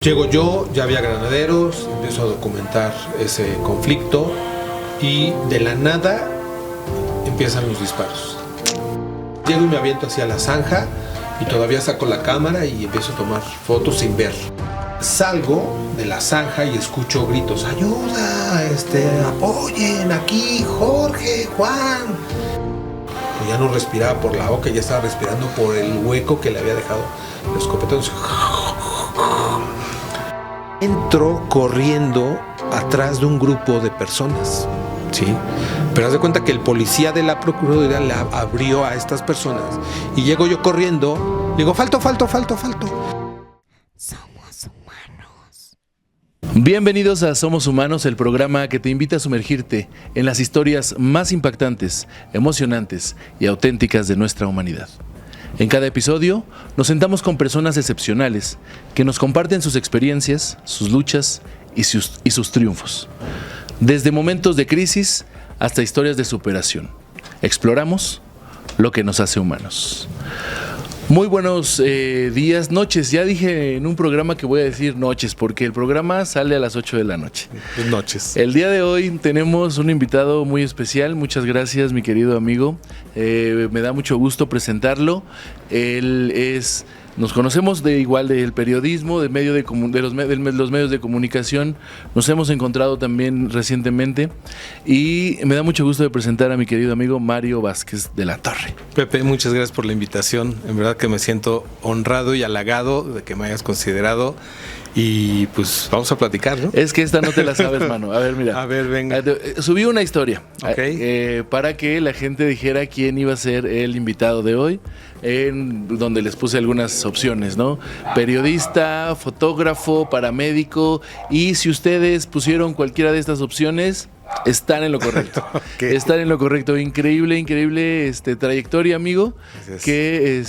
Llego yo, ya había granaderos, empiezo a documentar ese conflicto y de la nada empiezan los disparos. Llego y me aviento hacia la zanja y todavía saco la cámara y empiezo a tomar fotos sin ver. Salgo de la zanja y escucho gritos: ¡ayuda! ¡Apoyen aquí! ¡Jorge! ¡Juan! Pero ya no respiraba por la boca, ya estaba respirando por el hueco que le había dejado el escopetón. Entro corriendo atrás de un grupo de personas, ¿sí? Pero haz de cuenta que el policía de la Procuraduría le abrió a estas personas y llego yo corriendo, digo: falto. Somos humanos. Bienvenidos a Somos Humanos, el programa que te invita a sumergirte en las historias más impactantes, emocionantes y auténticas de nuestra humanidad. En cada episodio nos sentamos con personas excepcionales que nos comparten sus experiencias, sus luchas y sus triunfos. Desde momentos de crisis hasta historias de superación. Exploramos lo que nos hace humanos. Muy buenos días, noches. Ya dije en un programa que voy a decir noches, porque el programa sale a las 8 de la noche. Noches. El día de hoy tenemos un invitado muy especial. Muchas gracias, mi querido amigo. Me da mucho gusto presentarlo. Nos conocemos del periodismo, de los medios de comunicación. Nos hemos encontrado también recientemente y me da mucho gusto de presentar a mi querido amigo Mario Vázquez de la Torre. Pepe, muchas gracias por la invitación. En verdad que me siento honrado y halagado de que me hayas considerado. Y pues vamos a platicar, ¿no? Es que esta no te la sabes, mano. A ver, mira. A ver, venga. Subí una historia, Okay. Para que la gente dijera quién iba a ser el invitado de hoy, donde les puse algunas opciones, ¿no? Periodista, fotógrafo, paramédico, y si ustedes pusieron cualquiera de estas opciones, están en lo correcto. Okay. Están en lo correcto. Increíble trayectoria, amigo. Gracias. Que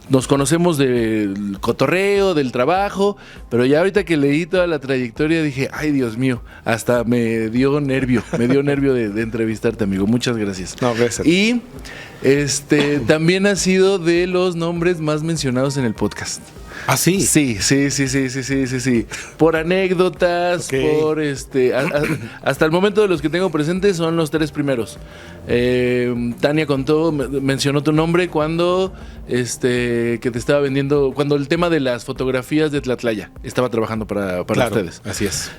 nos conocemos del cotorreo, del trabajo, pero ya ahorita que leí toda la trayectoria dije: ay, Dios mío, hasta me dio nervio de entrevistarte, amigo. Muchas gracias. No, gracias. Y también ha sido de los nombres más mencionados en el podcast. ¿Ah, sí? Sí. Por anécdotas, Okay. por hasta el momento de los que tengo presentes son los 3 primeros. Tania mencionó tu nombre cuando que te estaba vendiendo, cuando el tema de las fotografías de Tlatlaya estaba trabajando para Claro, ustedes. así es.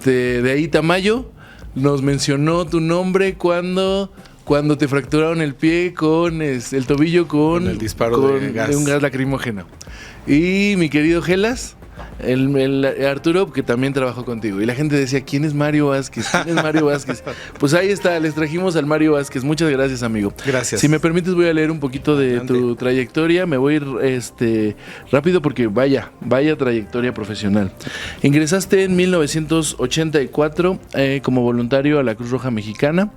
De ahí Tamayo nos mencionó tu nombre cuando te fracturaron el pie con el tobillo con el disparo de gas. de un gas lacrimógeno. Y mi querido Gelas, el Arturo, que también trabajó contigo. Y la gente decía: ¿quién es Mario Vázquez? Pues ahí está, les trajimos al Mario Vázquez. Muchas gracias, amigo. Gracias. Si me permites, voy a leer un poquito de Adelante. tu trayectoria. Me voy a ir rápido porque vaya trayectoria profesional. Ingresaste en 1984 como voluntario a la Cruz Roja Mexicana,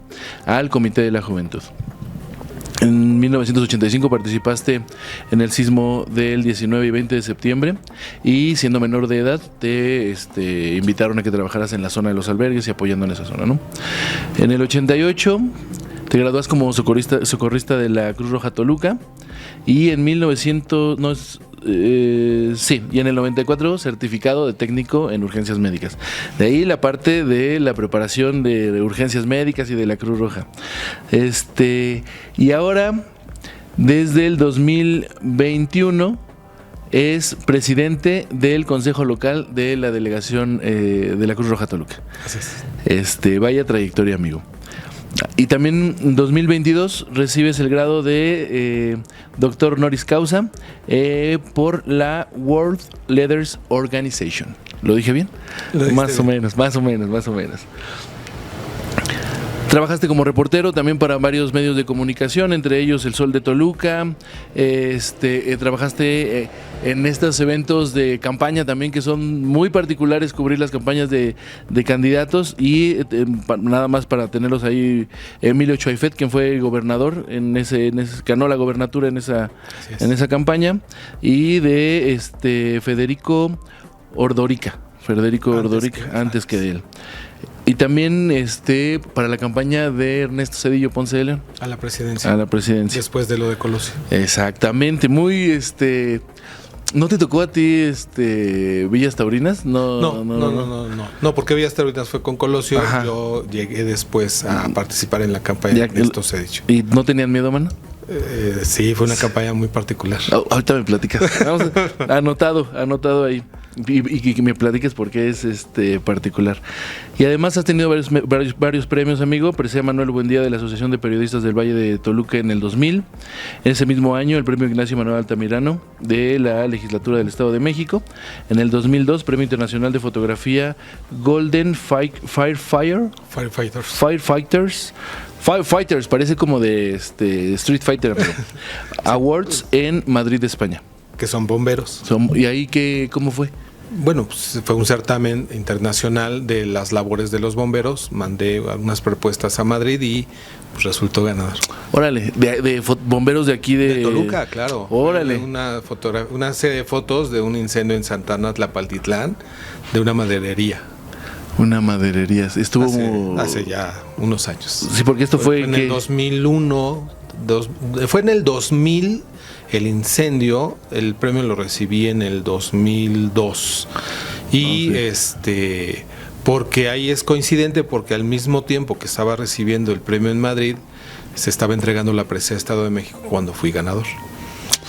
al Comité de la Juventud. En 1985 participaste en el sismo del 19 y 20 de septiembre y, siendo menor de edad, te invitaron a que trabajaras en la zona de los albergues y apoyando en esa zona, ¿no? En el 88 te gradúas como socorrista de la Cruz Roja Toluca y en y en el 94 certificado de técnico en urgencias médicas. De ahí la parte de la preparación de urgencias médicas y de la Cruz Roja. Y ahora, desde el 2021, es presidente del Consejo Local de la Delegación de la Cruz Roja Toluca. Gracias. Vaya trayectoria, amigo. Y también en 2022 recibes el grado de doctor honoris causa por la World Leaders Organization. ¿Lo dije bien? Más o menos. Trabajaste como reportero también para varios medios de comunicación, entre ellos El Sol de Toluca. Trabajaste en estos eventos de campaña también, que son muy particulares, cubrir las campañas de candidatos. Y nada más para tenerlos ahí, Emilio Choaifet, quien fue gobernador, ganó la gobernatura en esa campaña. Y de Federico Ordorica, antes que de él. Y también para la campaña de Ernesto Zedillo Ponce de León. A la presidencia. Después de lo de Colosio. Exactamente. Muy ¿No te tocó a ti Villas Taurinas? No, porque Villas Taurinas fue con Colosio. Ajá. Yo llegué después a participar en la campaña de Ernesto Cedillo. ¿Y no tenían miedo, mano? Sí, fue una campaña muy particular. Ahorita me platicas. Vamos, anotado ahí. Y que me platiques por qué es particular. Y además has tenido varios premios, amigo. Presea Manuel Buendía de la Asociación de Periodistas del Valle de Toluca en el 2000. En ese mismo año, el premio Ignacio Manuel Altamirano de la Legislatura del Estado de México. En el 2002, Premio Internacional de Fotografía Golden Firefighters, parece como de Street Fighter, amigo. Awards en Madrid, España. Que son bomberos. ¿Y ahí cómo fue? Bueno, pues fue un certamen internacional de las labores de los bomberos. Mandé algunas propuestas a Madrid y pues resultó ganador. Órale, de bomberos de aquí de Toluca, claro. Órale. Una serie de fotos de un incendio en Santana Tlapaltitlán, de una maderería. Una maderería. Estuvo hace ya unos años. Sí, porque esto fue en el 2001, fue en el 2000 el incendio. El premio lo recibí en el 2002 y porque ahí es coincidente, porque al mismo tiempo que estaba recibiendo el premio en Madrid se estaba entregando la presea Estado de México cuando fui ganador.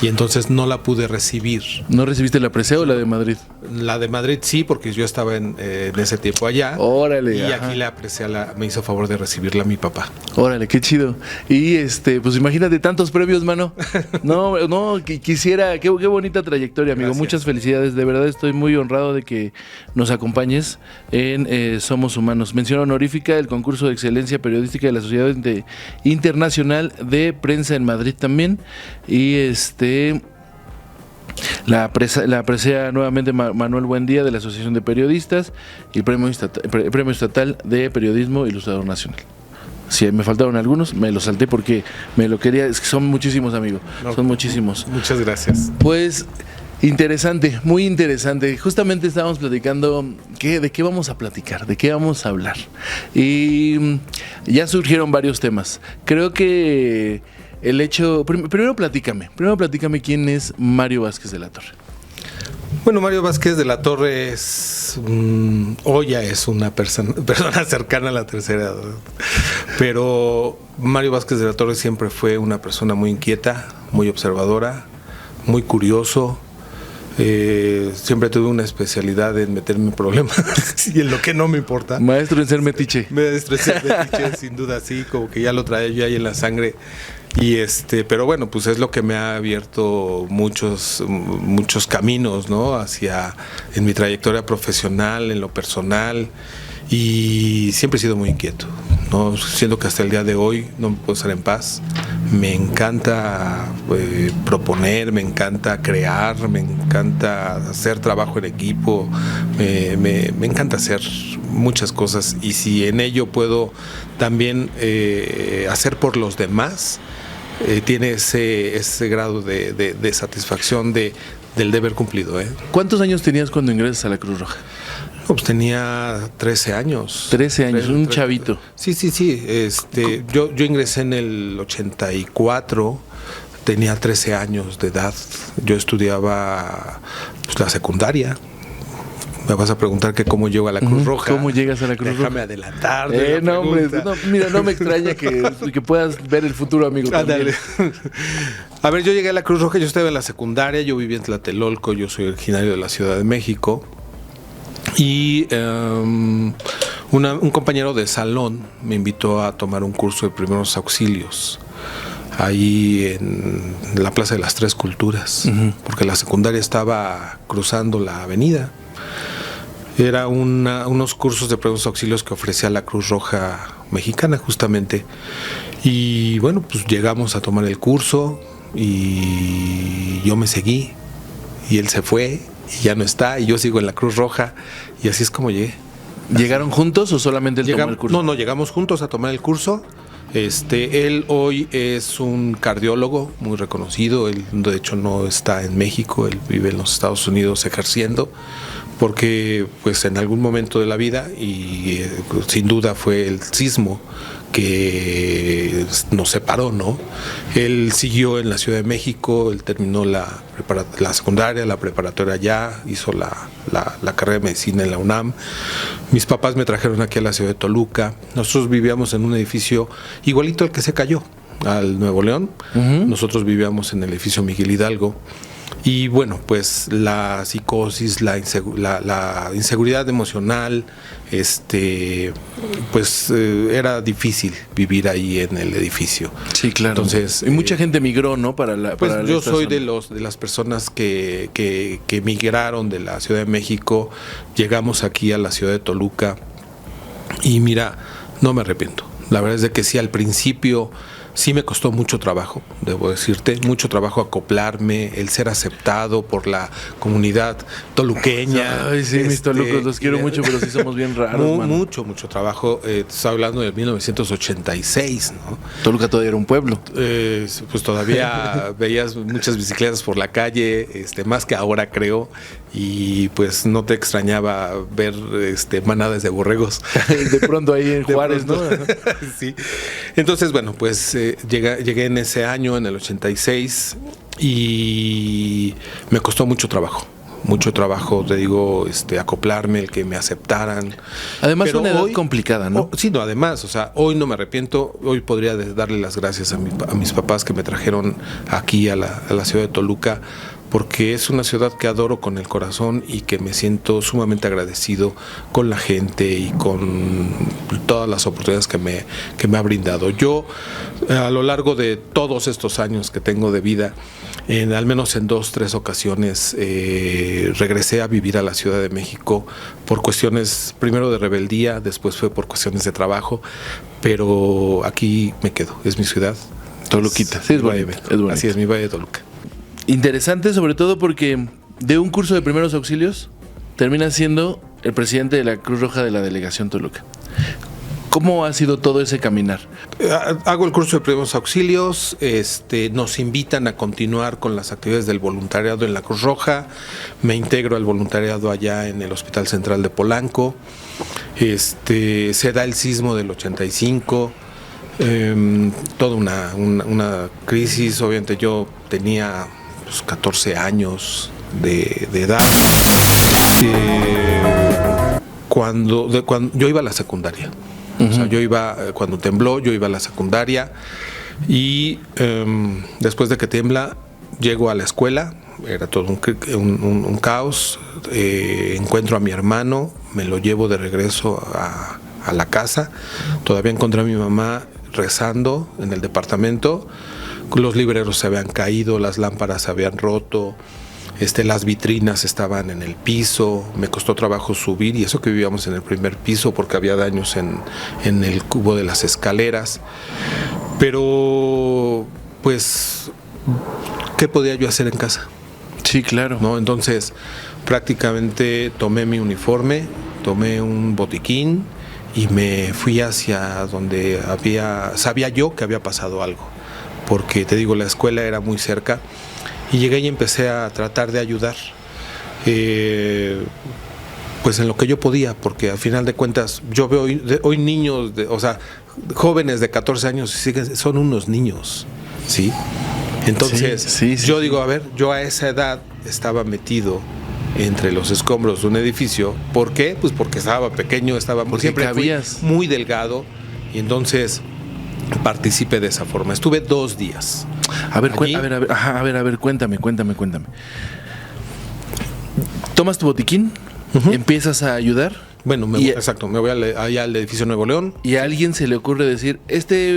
Y entonces no la pude recibir. ¿No recibiste la presea o la de Madrid? La de Madrid sí, porque yo estaba en ese tiempo allá. Órale. Y Ajá. aquí la presea me hizo favor de recibirla mi papá. Órale, qué chido. Y pues imagínate tantos premios, mano. No, quisiera, qué bonita trayectoria, amigo. Gracias. Muchas felicidades. De verdad estoy muy honrado de que nos acompañes en Somos Humanos. Mención honorífica del concurso de excelencia periodística de la Sociedad Internacional de Prensa en Madrid también. Y la presea nuevamente Manuel Buendía de la Asociación de Periodistas y el Premio Estatal de Periodismo Ilustrador Nacional. Si me faltaron algunos, me los salté porque me lo quería. Es que son muchísimos, amigo. Son muchísimos. Muchas gracias. Pues interesante, muy interesante. Justamente estábamos platicando de qué vamos a platicar, de qué vamos a hablar. Y ya surgieron varios temas. Creo que el hecho... Primero platícame quién es Mario Vázquez de la Torre. Bueno, Mario Vázquez de la Torre hoy ya es una persona cercana a la tercera edad. Pero Mario Vázquez de la Torre siempre fue una persona muy inquieta, muy observadora, muy curioso. Siempre tuve una especialidad en meterme en problemas y en lo que no me importa. Maestro en ser metiche. Maestro en ser metiche, sin duda, sí, como que ya lo traía yo ahí en la sangre. Y pero bueno, pues es lo que me ha abierto muchos caminos, ¿no? En mi trayectoria profesional, en lo personal, y siempre he sido muy inquieto, ¿no? Siento que hasta el día de hoy no me puedo estar en paz. Me encanta proponer, me encanta crear, me encanta hacer trabajo en equipo, me encanta hacer muchas cosas, y si en ello puedo también hacer por los demás, tiene ese grado de satisfacción del deber cumplido. ¿Cuántos años tenías cuando ingresas a la Cruz Roja? No, pues tenía 13 años. 13 años, un chavito. Sí. Yo ingresé en el 84, tenía 13 años de edad. Yo estudiaba la secundaria. Me vas a preguntar que cómo llego a la Cruz Roja. ¿Cómo llegas a la Cruz Roja? Déjame adelantar. No, hombre, mira, no me extraña que puedas ver el futuro, amigo. Ándale. A ver, yo llegué a la Cruz Roja, yo estaba en la secundaria, yo vivía en Tlatelolco, yo soy originario de la Ciudad de México. Y un compañero de salón me invitó a tomar un curso de primeros auxilios ahí en la Plaza de las Tres Culturas, porque la secundaria estaba cruzando la avenida. Era unos cursos de primeros auxilios que ofrecía la Cruz Roja Mexicana, justamente. Y bueno, pues llegamos a tomar el curso y yo me seguí y él se fue y ya no está, y yo sigo en la Cruz Roja, y así es como llegué. ¿Llegaron juntos o solamente él tomó el curso? No, llegamos juntos a tomar el curso. Él hoy es un cardiólogo muy reconocido. Él de hecho no está en México, él vive en los Estados Unidos ejerciendo, porque pues en algún momento de la vida, y sin duda fue el sismo que nos separó, ¿no? Él siguió en la Ciudad de México, él terminó la secundaria, la preparatoria allá, hizo la carrera de medicina en la UNAM. Mis papás me trajeron aquí a la ciudad de Toluca. Nosotros vivíamos en un edificio igualito al que se cayó, al Nuevo León. Nosotros vivíamos en el edificio Miguel Hidalgo. Y bueno, pues la psicosis, la inseguridad emocional, pues era difícil vivir ahí en el edificio. Sí, claro. Entonces, y mucha gente migró, ¿no? Pues yo soy de las personas que migraron de la Ciudad de México, llegamos aquí a la ciudad de Toluca y mira, no me arrepiento. La verdad es de que sí, al principio sí me costó mucho trabajo, debo decirte, mucho trabajo acoplarme, el ser aceptado por la comunidad toluqueña. Ay, sí, mis tolucos, los quiero mucho, pero sí somos bien raros, mano. Mucho trabajo. Estoy hablando de 1986, ¿no? Toluca todavía era un pueblo. Pues todavía veías muchas bicicletas por la calle, más que ahora, creo, y pues no te extrañaba ver manadas de borregos. De pronto ahí en Juárez, ¿no? Sí. Entonces, bueno, pues llegué en ese año, en el 86, y me costó mucho trabajo, te digo, acoplarme, el que me aceptaran. Además, fue una edad complicada, ¿no? Sí, no, además, o sea, hoy no me arrepiento, hoy podría darle las gracias a mis papás que me trajeron aquí a la ciudad de Toluca, porque es una ciudad que adoro con el corazón y que me siento sumamente agradecido con la gente y con todas las oportunidades que me ha brindado. Yo, a lo largo de todos estos años que tengo de vida, al menos en 2-3 ocasiones regresé a vivir a la Ciudad de México por cuestiones, primero de rebeldía, después fue por cuestiones de trabajo, pero aquí me quedo, es mi ciudad. Toluquita, sí, es bonito. Así es, mi Valle de Toluca. Interesante, sobre todo porque de un curso de primeros auxilios termina siendo el presidente de la Cruz Roja de la Delegación Toluca. ¿Cómo ha sido todo ese caminar? Hago el curso de primeros auxilios, nos invitan a continuar con las actividades del voluntariado en la Cruz Roja, me integro al voluntariado allá en el Hospital Central de Polanco, se da el sismo del 85, toda una crisis. Obviamente yo tenía 14 años de edad, cuando yo iba a la secundaria. O sea, cuando tembló, yo iba a la secundaria y después de que tiembla, llego a la escuela, era todo un caos, encuentro a mi hermano, me lo llevo de regreso a la casa, todavía encontré a mi mamá rezando en el departamento, los libreros se habían caído, las lámparas se habían roto, las vitrinas estaban en el piso, me costó trabajo subir, y eso que vivíamos en el primer piso porque había daños en el cubo de las escaleras, pero pues, ¿qué podía yo hacer en casa? Sí, claro. ¿No? Entonces, prácticamente tomé mi uniforme, tomé un botiquín y me fui hacia donde sabía yo que había pasado algo, porque te digo, la escuela era muy cerca. Y llegué y empecé a tratar de ayudar, pues en lo que yo podía, porque al final de cuentas yo veo hoy niños, o sea, jóvenes de 14 años, son unos niños, ¿sí? Entonces, sí, yo digo, a ver, yo a esa edad estaba metido entre los escombros de un edificio. ¿Por qué? Pues porque estaba pequeño, siempre fui muy delgado, y entonces participé de esa forma. Estuve 2 días. A ver, cuéntame. ¿Tomas tu botiquín? ¿Empiezas a ayudar? Bueno, me voy allá al edificio Nuevo León. Y a alguien se le ocurre decir,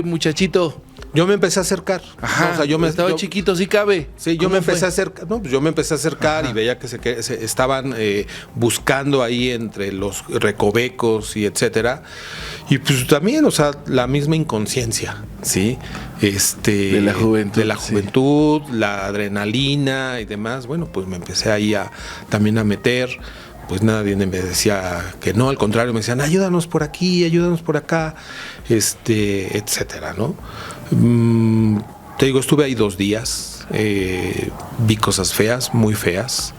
muchachito. Yo me empecé a acercar. Ajá, no, o sea, estaba chiquito, sí cabe. Sí, yo me empecé a acercar. No, pues yo me empecé a acercar. Ajá. Y veía que se estaban buscando ahí entre los recovecos y etcétera. Y pues también, o sea, la misma inconsciencia, ¿sí? De la juventud, sí. La adrenalina y demás. Bueno, pues me empecé ahí también a meter. Pues nadie me decía que no, al contrario, me decían, ayúdanos por aquí, ayúdanos por acá, etcétera, ¿no? Te digo, estuve ahí 2 días, vi cosas feas, muy feas,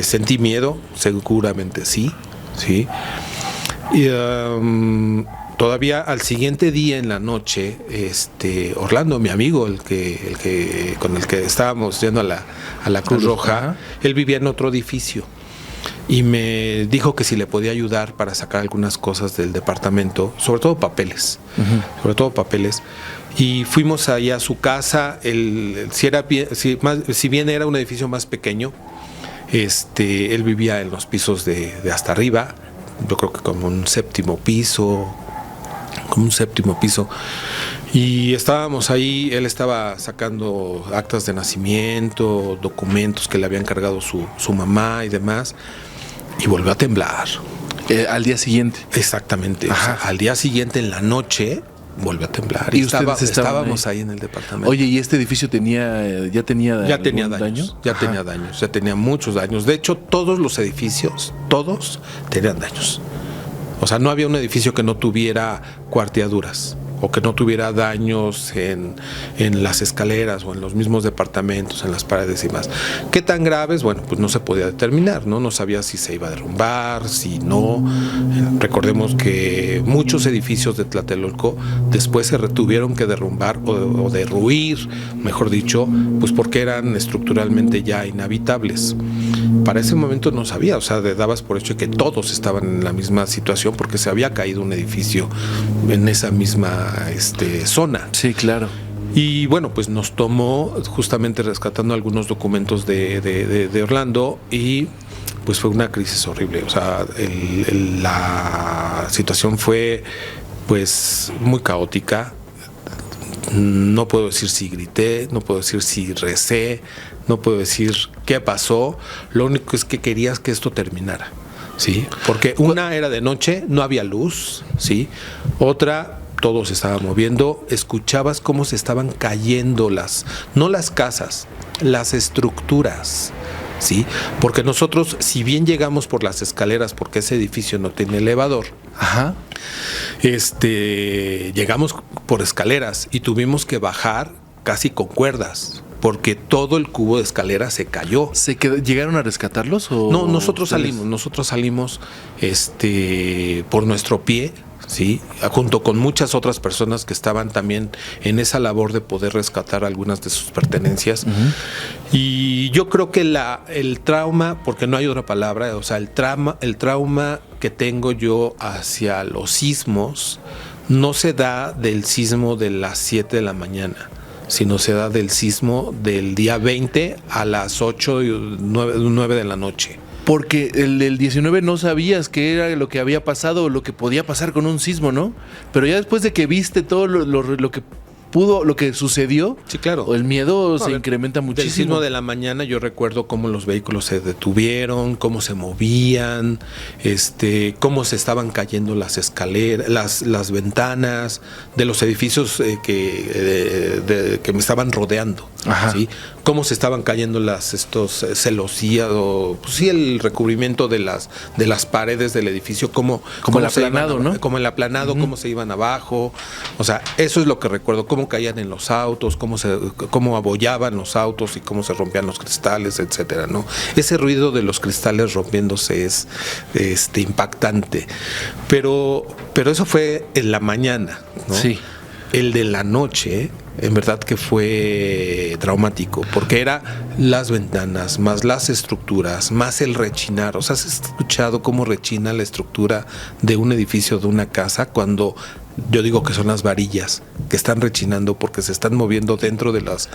Sentí miedo, seguramente sí. Y todavía al siguiente día en la noche, Orlando, mi amigo, el que con el que estábamos yendo a la Cruz Roja, él vivía en otro edificio y me dijo que si le podía ayudar para sacar algunas cosas del departamento, sobre todo papeles, y fuimos allá a su casa. Si bien era un edificio más pequeño, él vivía en los pisos de hasta arriba, yo creo que como un séptimo piso, y estábamos ahí. Él estaba sacando actas de nacimiento, documentos que le habían cargado su mamá y demás, y volvió a temblar. Al día siguiente. Exactamente. O sea, al día siguiente en la noche volvió a temblar. ¿Y ustedes estábamos ahí en el departamento. Oye, ¿y este edificio ya tenía daños? Ya tenía muchos daños. De hecho, todos los edificios, todos tenían daños. O sea, no había un edificio que no tuviera cuarteaduras o que no tuviera daños en las escaleras o en los mismos departamentos, en las paredes y más. ¿Qué tan graves? Bueno, pues no se podía determinar, ¿no? No sabía si se iba a derrumbar, si no. Recordemos que muchos edificios de Tlatelolco después se tuvieron que derrumbar o derruir, mejor dicho, pues porque eran estructuralmente ya inhabitables. Para ese momento no sabía, o sea, dabas por hecho que todos estaban en la misma situación porque se había caído un edificio en esa misma zona. Sí, claro. Y bueno, pues nos tomó justamente rescatando algunos documentos de Orlando, y pues fue una crisis horrible. O sea, la situación fue pues muy caótica. No puedo decir si grité, no puedo decir si recé, no puedo decir qué pasó. Lo único es que querías que esto terminara, ¿sí? Porque una era de noche, no había luz, ¿sí? Otra, todo se estaba moviendo, escuchabas cómo se estaban cayendo no las casas, las estructuras, ¿sí? Porque nosotros, si bien llegamos por las escaleras, porque ese edificio no tiene elevador, llegamos por escaleras y tuvimos que bajar casi con cuerdas, porque todo el cubo de escalera se cayó. ¿Llegaron a rescatarlos? ¿O no, nosotros salimos por nuestro pie, ¿sí? Junto con muchas otras personas que estaban también en esa labor de poder rescatar algunas de sus pertenencias. Y yo creo que el trauma, porque no hay otra palabra, o sea, el trauma que tengo yo hacia los sismos no se da del sismo de las 7 de la mañana, sino se da del sismo del día 20 a las 8 y 9 de la noche. Porque el 19 no sabías qué era lo que había pasado o lo que podía pasar con un sismo, ¿no? Pero ya después de que viste todo lo que pudo, lo que sucedió, sí, claro, el miedo se incrementa muchísimo. Del sismo de la mañana yo recuerdo cómo los vehículos se detuvieron, cómo se movían, cómo se estaban cayendo las escaleras, las ventanas de los edificios que me estaban rodeando, ¿sí? Cómo se estaban cayendo celosías o pues sí, el recubrimiento de las paredes del edificio, como el aplanado, ¿no? Como el aplanado, cómo se iban abajo. O sea, eso es lo que recuerdo, cómo caían en los autos, cómo abollaban los autos y cómo se rompían los cristales, etcétera, ¿no? Ese ruido de los cristales rompiéndose es impactante. Pero eso fue en la mañana, ¿no? Sí. El de la noche, en verdad que fue traumático, porque era las ventanas, más las estructuras, más el rechinar. O sea, ¿has escuchado cómo rechina la estructura de un edificio, de una casa, cuando yo digo que son las varillas que están rechinando porque se están moviendo dentro de los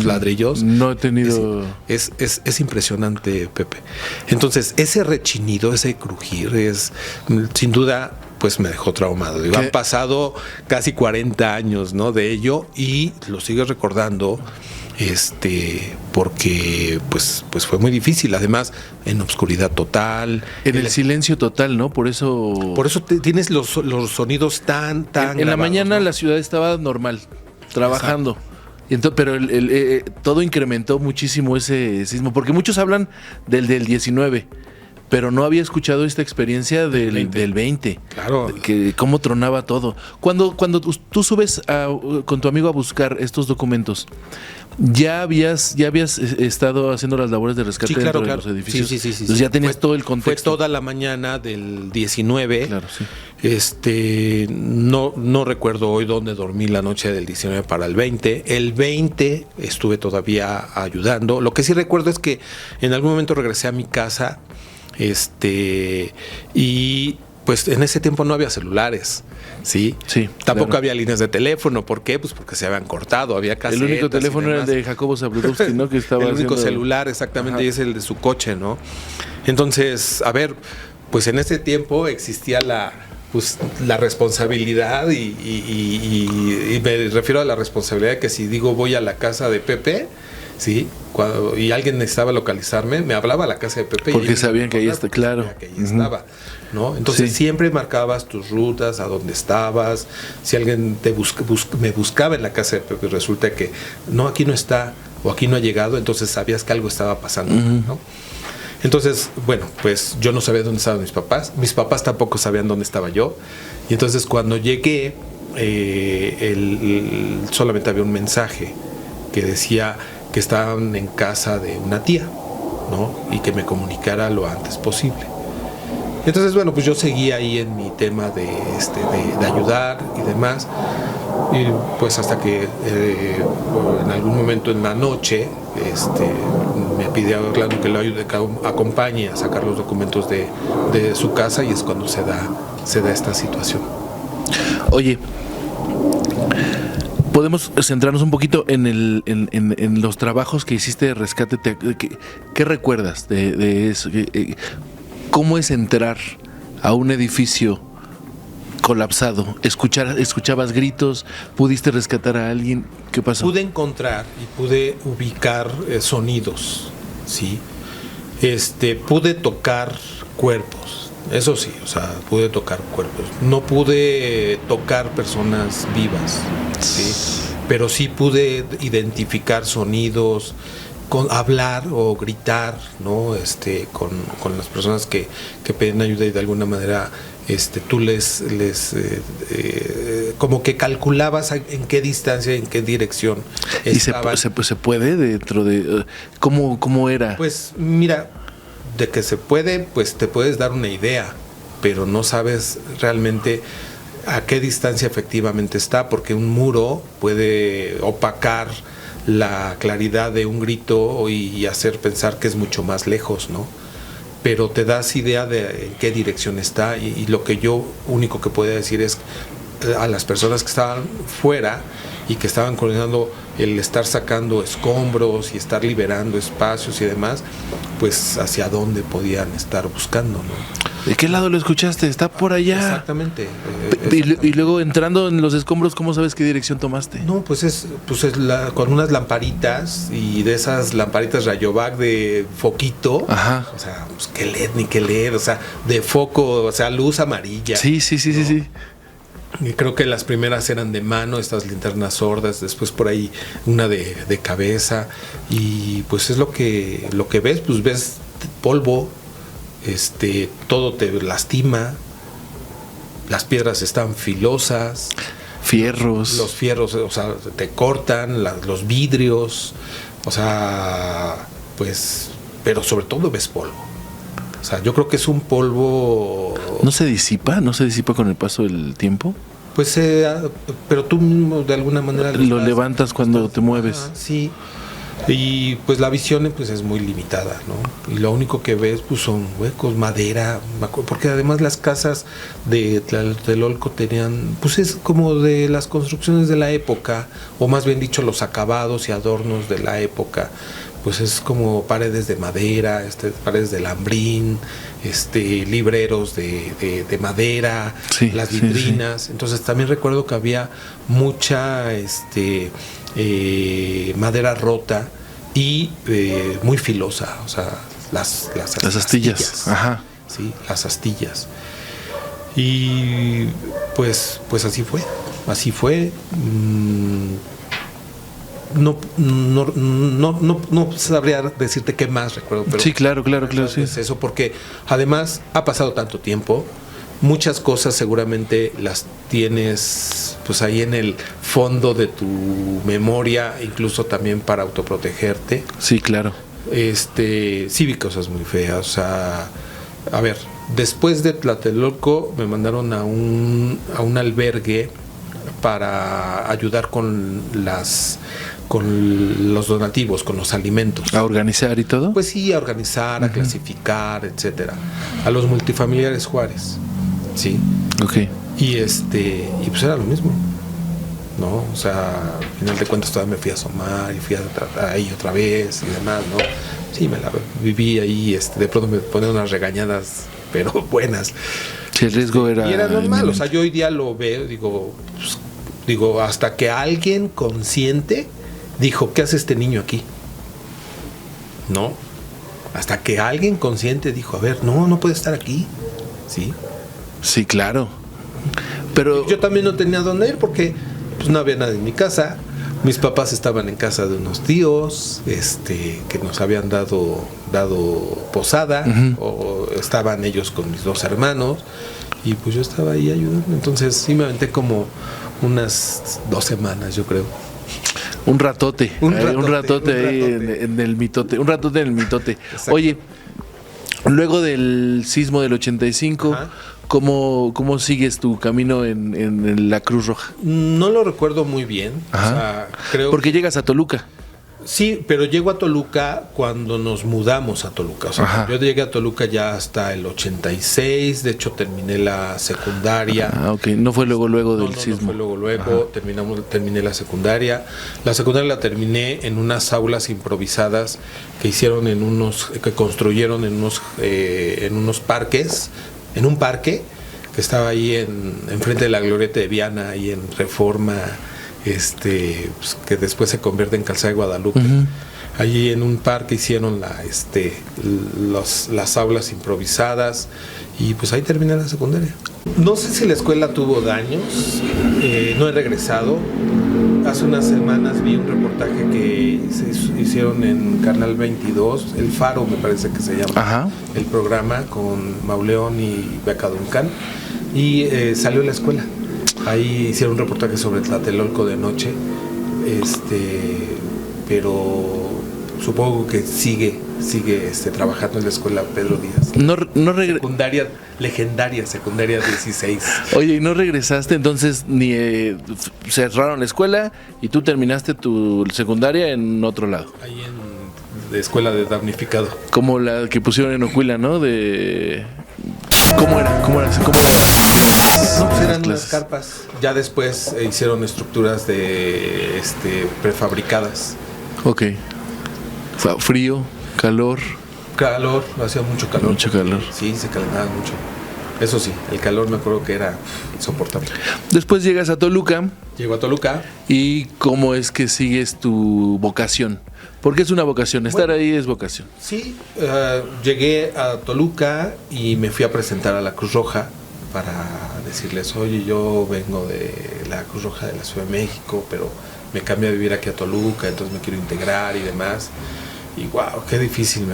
ladrillos? No he tenido... Es impresionante, Pepe. Entonces, ese rechinido, ese crujir es, sin duda, pues me dejó traumado. Digo, han pasado casi 40 años, ¿no?, de ello, y lo sigo recordando, porque pues fue muy difícil. Además, en obscuridad total, en el silencio total, ¿no? Por eso tienes los sonidos tan en grabados, la mañana, ¿no? La ciudad estaba normal, trabajando. Y entonces, pero todo incrementó muchísimo ese sismo, porque muchos hablan del 19. pero no había escuchado esta experiencia del 20. Claro. Que cómo tronaba todo. Cuando tú subes con tu amigo a buscar estos documentos, ¿ya habías estado haciendo las labores de rescate dentro de los edificios? Sí. Entonces ya tenías todo el contexto. Fue toda la mañana del 19. Claro, sí. No recuerdo hoy dónde dormí la noche del 19 para el 20. El 20 estuve todavía ayudando. Lo que sí recuerdo es que en algún momento regresé a mi casa, y pues en ese tiempo no había celulares, ¿sí? Sí. Tampoco claro. había líneas de teléfono. ¿Por qué? Pues porque se habían cortado, había casetas. El único teléfono era el de Jacobo Zabludowski, ¿no? Que estaba el único haciendo... celular, exactamente, Ajá. y es el de su coche, ¿no? Entonces, a ver, pues en ese tiempo existía la responsabilidad y me refiero a la responsabilidad de que si digo voy a la casa de Pepe, ¿sí? Y alguien necesitaba localizarme, me hablaba a la casa de Pepe. Porque sabían que ahí está, claro. Que ahí estaba, ¿no? Entonces siempre marcabas tus rutas, a dónde estabas. Si alguien me buscaba en la casa de Pepe y resulta que no, aquí no está o aquí no ha llegado, entonces sabías que algo estaba pasando, ¿no? Entonces, bueno, pues yo no sabía dónde estaban mis papás tampoco sabían dónde estaba yo, y entonces cuando llegué, solamente había un mensaje que decía que estaban en casa de una tía, ¿no? Y que me comunicara lo antes posible. Entonces, bueno, pues yo seguí ahí en mi tema de ayudar y demás, y pues hasta que en algún momento en la noche me pidió claro que lo ayude, que acompañe a sacar los documentos de su casa, y es cuando se da esta situación. Oye, podemos centrarnos un poquito en los trabajos que hiciste de rescate. ¿Qué recuerdas de eso? ¿Cómo es entrar a un edificio colapsado? ¿Escuchabas gritos? ¿Pudiste rescatar a alguien? ¿Qué pasó? Pude encontrar y pude ubicar sonidos, ¿sí? Pude tocar cuerpos, eso sí, o sea, pude tocar cuerpos. No pude tocar personas vivas, ¿sí? Pero sí pude identificar sonidos, hablar o gritar, ¿no? Con las personas que piden ayuda, y de alguna manera tú les como que calculabas en qué distancia, en qué dirección estaban. ¿Y se puede dentro de cómo era? Pues mira, de que se puede, pues te puedes dar una idea, pero no sabes realmente a qué distancia efectivamente está, porque un muro puede opacar la claridad de un grito y hacer pensar que es mucho más lejos, ¿no? Pero te das idea de en qué dirección está, y lo que yo único que puedo decir es a las personas que estaban fuera y que estaban coordinando el estar sacando escombros y estar liberando espacios y demás, pues hacia dónde podían estar buscando, ¿no? ¿De qué lado lo escuchaste? Está por allá. Exactamente. Y luego entrando en los escombros, ¿cómo sabes qué dirección tomaste? No, pues es con unas lamparitas, y de esas lamparitas Rayovac de foquito. Ajá. O sea, pues qué LED ni qué LED, o sea, de foco, o sea, luz amarilla. Sí. Y creo que las primeras eran de mano, estas linternas sordas, después por ahí una de cabeza, y pues es lo que ves, pues ves polvo, todo te lastima, las piedras están filosas, Fierros. los fierros, o sea, te cortan, los vidrios, o sea, pues, pero sobre todo ves polvo. O sea, yo creo que es un polvo... ¿No se disipa con el paso del tiempo? Pues, pero tú mismo de alguna manera... Lo levantas cuando te mueves. Sí, y pues la visión pues es muy limitada, ¿no? Y lo único que ves pues son huecos, madera, porque además las casas de Tlatelolco tenían, pues es como de las construcciones de la época, o más bien dicho los acabados y adornos de la época. Pues es como paredes de madera, paredes de lambrín, libreros de madera, sí, las vitrinas. Sí. Entonces también recuerdo que había mucha madera rota y muy filosa, o sea, las astillas. Ajá. Sí, las astillas. Y pues así fue. no sabría decirte qué más recuerdo, pero Sí, claro, sí. es eso, porque además ha pasado tanto tiempo, muchas cosas seguramente las tienes pues ahí en el fondo de tu memoria, incluso también para autoprotegerte. Sí, claro. Sí vi cosas muy feas, o sea, a ver, después de Tlatelolco me mandaron a un albergue para ayudar con los donativos, con los alimentos. ¿A organizar y todo? Pues sí, a organizar, a clasificar, etcétera. A los multifamiliares Juárez, sí. Ok. Y pues era lo mismo, ¿no? O sea, al final de cuentas todavía me fui a asomar y fui ahí otra vez y demás, ¿no? Sí, me la viví ahí, de pronto me ponen unas regañadas, pero buenas. Si el riesgo era... Y era normal, inminente. o sea, yo hoy día lo veo, digo, hasta que alguien consciente dijo, ¿qué hace este niño aquí? ¿No? Hasta que alguien consciente dijo, a ver, no puede estar aquí, ¿sí? Sí, claro. Pero... Yo también no tenía dónde ir porque pues, no había nadie en mi casa. Mis papás estaban en casa de unos tíos que nos habían dado posada, o estaban ellos con mis 2 hermanos, y pues yo estaba ahí ayudando. Entonces sí me aventé como unas 2 semanas, yo creo. Un ratote ahí ratote. en el mitote. Un ratote en el mitote. Exacto. Oye, luego del sismo del 85, Ajá. ¿cómo sigues tu camino en la Cruz Roja? No lo recuerdo muy bien. Ajá. O sea, creo Porque llegas a Toluca. Sí, pero llego a Toluca cuando nos mudamos a Toluca. O sea, Ajá. yo llegué a Toluca ya hasta el 86. De hecho, terminé la secundaria. Ah, ok. No fue luego del No sismo. fue luego. Terminé la secundaria. La secundaria la terminé en unas aulas improvisadas que hicieron que construyeron en unos parques, en un parque que estaba ahí enfrente de la Glorieta de Viana, ahí en Reforma, pues, que después se convierte en Calzada de Guadalupe. Ujú. Allí en un parque hicieron las aulas improvisadas y pues ahí terminé la secundaria. No sé si la escuela tuvo daños, no he regresado. Hace unas semanas vi un reportaje que se hicieron en Canal 22, El Faro me parece que se llama. Ajá. El programa con Mauleón y Beca Duncan, y salió la escuela. Ahí hicieron un reportaje sobre Tlatelolco de noche, pero supongo que sigue trabajando en la escuela Pedro Díaz. Secundaria, legendaria, secundaria 16. Oye, ¿y no regresaste entonces ni cerraron la escuela y tú terminaste tu secundaria en otro lado? Ahí de escuela de damnificado. Como la que pusieron en Ocuila, ¿no? ¿Cómo era? No, pues eran Las unas clases. carpas. Ya después hicieron estructuras prefabricadas. Ok. Frío, calor. Calor, hacía mucho calor. Mucho calor. Sí, se calentaba mucho. Eso sí, el calor me acuerdo que era insoportable. Después llegas a Toluca. Llego a Toluca. ¿Y cómo es que sigues tu vocación? Porque es una vocación, estar ahí es vocación. Sí, llegué a Toluca y me fui a presentar a la Cruz Roja para decirles, oye, yo vengo de la Cruz Roja de la Ciudad de México, pero me cambié a vivir aquí a Toluca, entonces me quiero integrar y demás. Y wow, qué difícil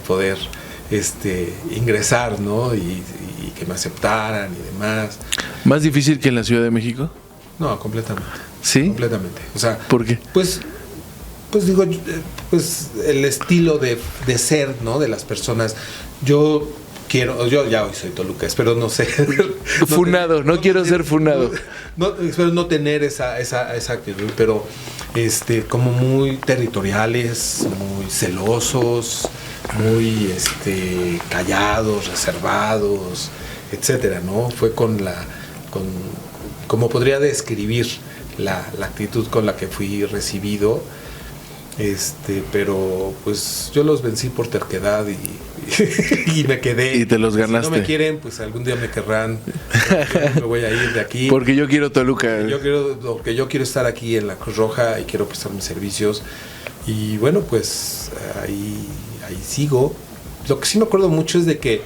poder ingresar, ¿no? Y que me aceptaran y demás. ¿Más difícil que en la Ciudad de México? No, completamente. ¿Sí? Completamente. O sea, ¿Por qué? Pues digo, pues el estilo de ser, ¿no? De las personas. Yo ya hoy soy Toluca, espero no ser Funado, no quiero ser funado. Espero no tener esa actitud, pero como muy territoriales, muy celosos, muy callados, reservados, etcétera, ¿no? Fue como podría describir la actitud con la que fui recibido. Pero pues yo los vencí por terquedad y me quedé. Y te los ganaste. Si no me quieren, pues algún día me querrán. Me voy a ir de aquí. Porque yo quiero Toluca. Yo quiero estar aquí en la Cruz Roja y quiero prestar mis servicios. Y bueno, pues ahí sigo. Lo que sí me acuerdo mucho es de que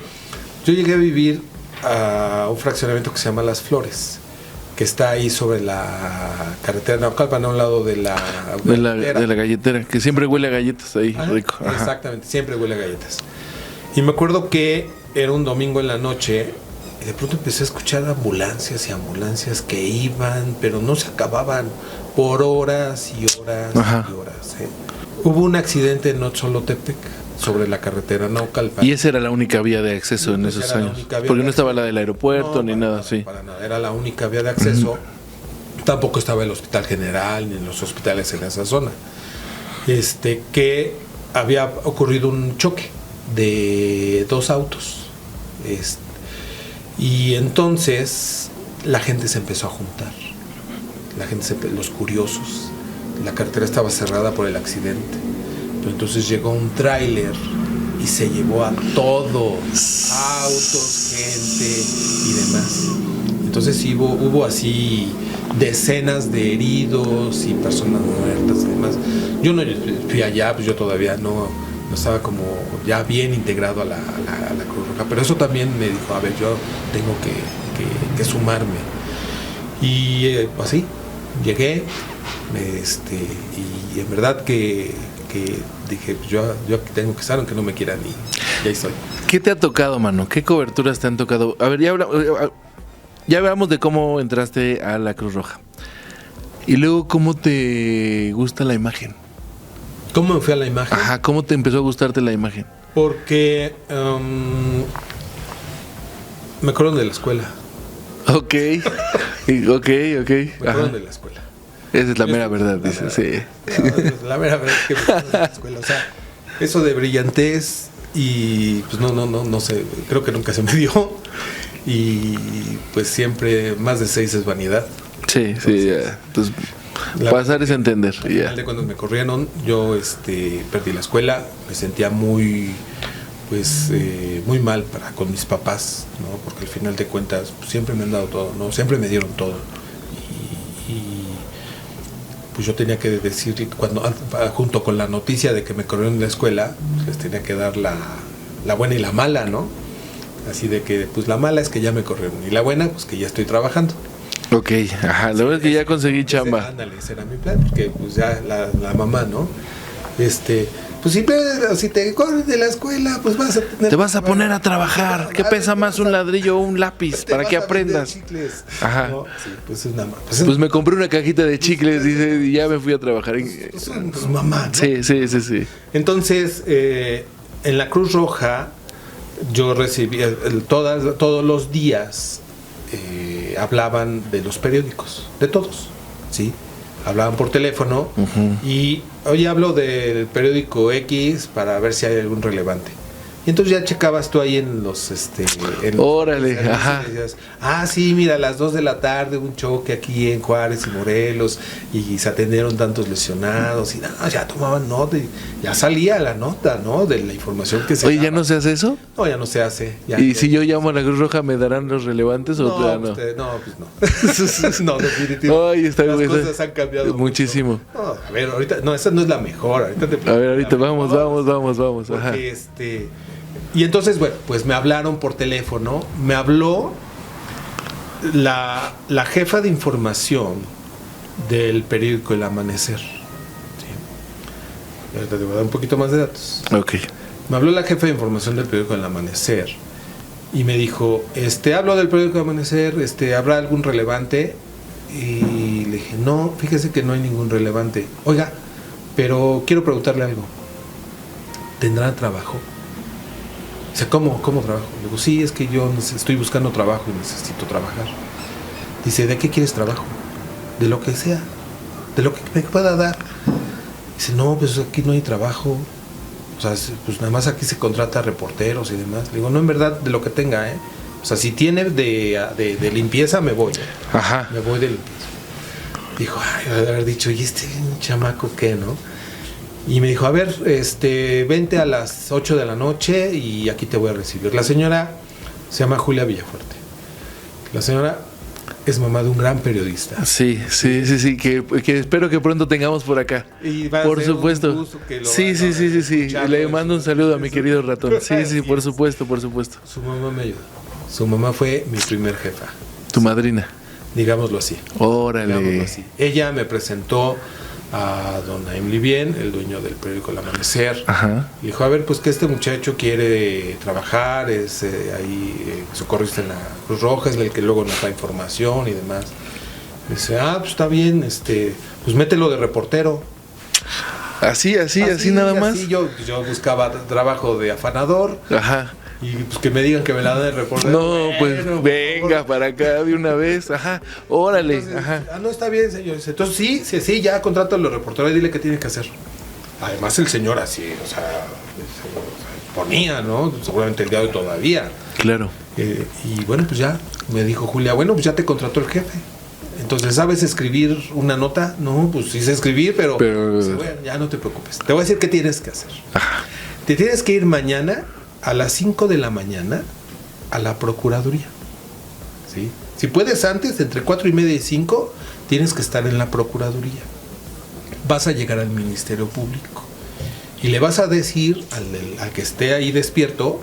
yo llegué a vivir a un fraccionamiento que se llama Las Flores. que está ahí sobre la carretera de Naucalpan, a un lado de la galletera, que siempre huele a galletas ahí, Ajá, rico. Ajá. Exactamente, siempre huele a galletas. Y me acuerdo que era un domingo en la noche y de pronto empecé a escuchar ambulancias y ambulancias que iban, pero no se acababan por horas y horas Ajá. y horas. Hubo un accidente en Otzolotepec, sobre la carretera Naucalpan. Y esa era la única vía de acceso en esos años. Porque no estaba la del aeropuerto ni nada así. Para nada, era la única vía de acceso. Tampoco estaba el Hospital General ni en los hospitales en esa zona. Que había ocurrido un choque de dos autos. Y entonces la gente se empezó a juntar. Los curiosos. La carretera estaba cerrada por el accidente. Entonces llegó un tráiler y se llevó a todos, autos, gente y demás. Entonces sí, hubo así decenas de heridos y personas muertas y demás. Yo no fui allá, pues yo todavía no estaba como ya bien integrado a la Cruz Roja, pero eso también me dijo, a ver, yo tengo que sumarme. Y así, llegué, y en verdad que dije, yo aquí tengo que estar aunque no me quieran y ahí estoy. ¿Qué te ha tocado, mano? ¿Qué coberturas te han tocado? A ver, ya hablamos de cómo entraste a la Cruz Roja. Y luego, ¿cómo te gusta la imagen? ¿Cómo me fui a la imagen? Ajá, ¿cómo te empezó a gustarte la imagen? Porque me acuerdo de la escuela. Ok. Me acuerdo de la escuela. Esa es la mera verdad, dice, sí. La mera verdad es que me acuerdo de la escuela. O sea, eso de brillantez y pues no sé, creo que nunca se me dio. Y pues siempre más de 6 es vanidad. Sí, ya. Entonces, pasar es entender. Al final de cuando me corrieron, yo perdí la escuela, me sentía muy mal con mis papás, ¿no? Porque al final de cuentas pues, siempre me han dado todo, ¿no? Siempre me dieron todo. Y pues yo tenía que decir, junto con la noticia de que me corrieron de la escuela, pues les tenía que dar la buena y la mala, ¿no? Así de que, pues la mala es que ya me corrieron y la buena, pues que ya estoy trabajando. Ok, ajá, la verdad es que ya conseguí chamba. Ándale, ese era mi plan, porque pues ya la mamá, ¿no? Pues si te corres de la escuela, pues vas a tener... Te vas a poner a trabajar. ¿Qué pesa más, un ladrillo o un lápiz? Para que aprendas. Chicles. Ajá. ¿No? Sí, pues es nada más. Pues me compré una cajita de chicles, dice, y ya me fui a trabajar. Pues mamá, ¿no? Sí. Entonces, en la Cruz Roja, yo recibía todos los días hablaban de los periódicos, de todos, ¿sí? Hablaban por teléfono y hoy hablo del periódico X para ver si hay algún relevante. Y entonces ya checabas tú ahí en los... Órale, ajá. Y decías, sí, mira, a las 2 de la tarde un choque aquí en Juárez y Morelos y se atendieron tantos lesionados y ya tomaban nota y ya salía la nota, ¿no? De la información que se Oye, daba. ¿ya no se hace eso? No, ya no se hace. ¿Y si yo llamo a la Cruz Roja, me darán los relevantes o no? no? Pues no. No, definitivamente. Ay, las cosas han cambiado muchísimo. Mucho. No, a ver, ahorita, esa no es la mejor. Ahorita vamos. Ajá. Porque y entonces, bueno, pues me hablaron por teléfono, me habló la jefa de información del periódico El Amanecer. ¿Sí? Ahorita te voy a dar un poquito más de datos. Ok. Me habló la jefa de información del periódico El Amanecer y me dijo, hablo del periódico El Amanecer, ¿habrá algún relevante? Y le dije, no, fíjese que no hay ningún relevante. Oiga, pero quiero preguntarle algo. ¿Tendrá trabajo? Dice, ¿cómo trabajo? Le digo, sí, es que yo estoy buscando trabajo y necesito trabajar. Dice, ¿de qué quieres trabajo? De lo que sea, de lo que me pueda dar. Dice, no, pues aquí no hay trabajo. O sea, pues nada más aquí se contrata reporteros y demás. Le digo, no, en verdad, de lo que tenga, ¿eh? O sea, si tiene de limpieza, me voy. Ajá. Me voy de limpieza. Dijo, de haber dicho, ¿y chamaco qué, no? Y me dijo, a ver, vente a las 8 de la noche y aquí te voy a recibir. La señora se llama Julia Villafuerte. La señora es mamá de un gran periodista. Sí, que espero que pronto tengamos por acá. Y va por a ser supuesto. Un gusto que lo sí. Le mando un saludo a mi querido ratón. Sí, por supuesto. Su mamá me ayudó. Su mamá fue mi primer jefa. Tu madrina. digámoslo así. Órale. Ella me presentó a don Emily Bien, el dueño del periódico El Amanecer. Ajá. Y dijo, a ver, pues que este muchacho quiere trabajar, es socorrista en la Cruz Roja, es el que luego nos da información y demás. Dice, pues está bien, pues mételo de reportero. Así nada más. Así yo buscaba trabajo de afanador. Ajá. Y pues que me digan que me la dan de reportero. No, pues venga para acá de una vez. Ajá. Órale. Entonces, ajá. No, está bien, señor. Dice, entonces sí, ya contrata a los reporteros y dile qué tiene que hacer. Además el señor así, ponía, ¿no? Seguramente el día de hoy todavía. Claro. Y bueno, pues ya me dijo Julia, bueno, pues ya te contrató el jefe. Entonces, ¿sabes escribir una nota? No, pues sí sé escribir, pero dice, bueno, ya no te preocupes. Te voy a decir qué tienes que hacer. Ajá. Te tienes que ir mañana a las 5 de la mañana a la Procuraduría. ¿Sí? Si puedes antes, entre 4:30 y 5, tienes que estar en la Procuraduría. Vas a llegar al Ministerio Público y le vas a decir al que esté ahí despierto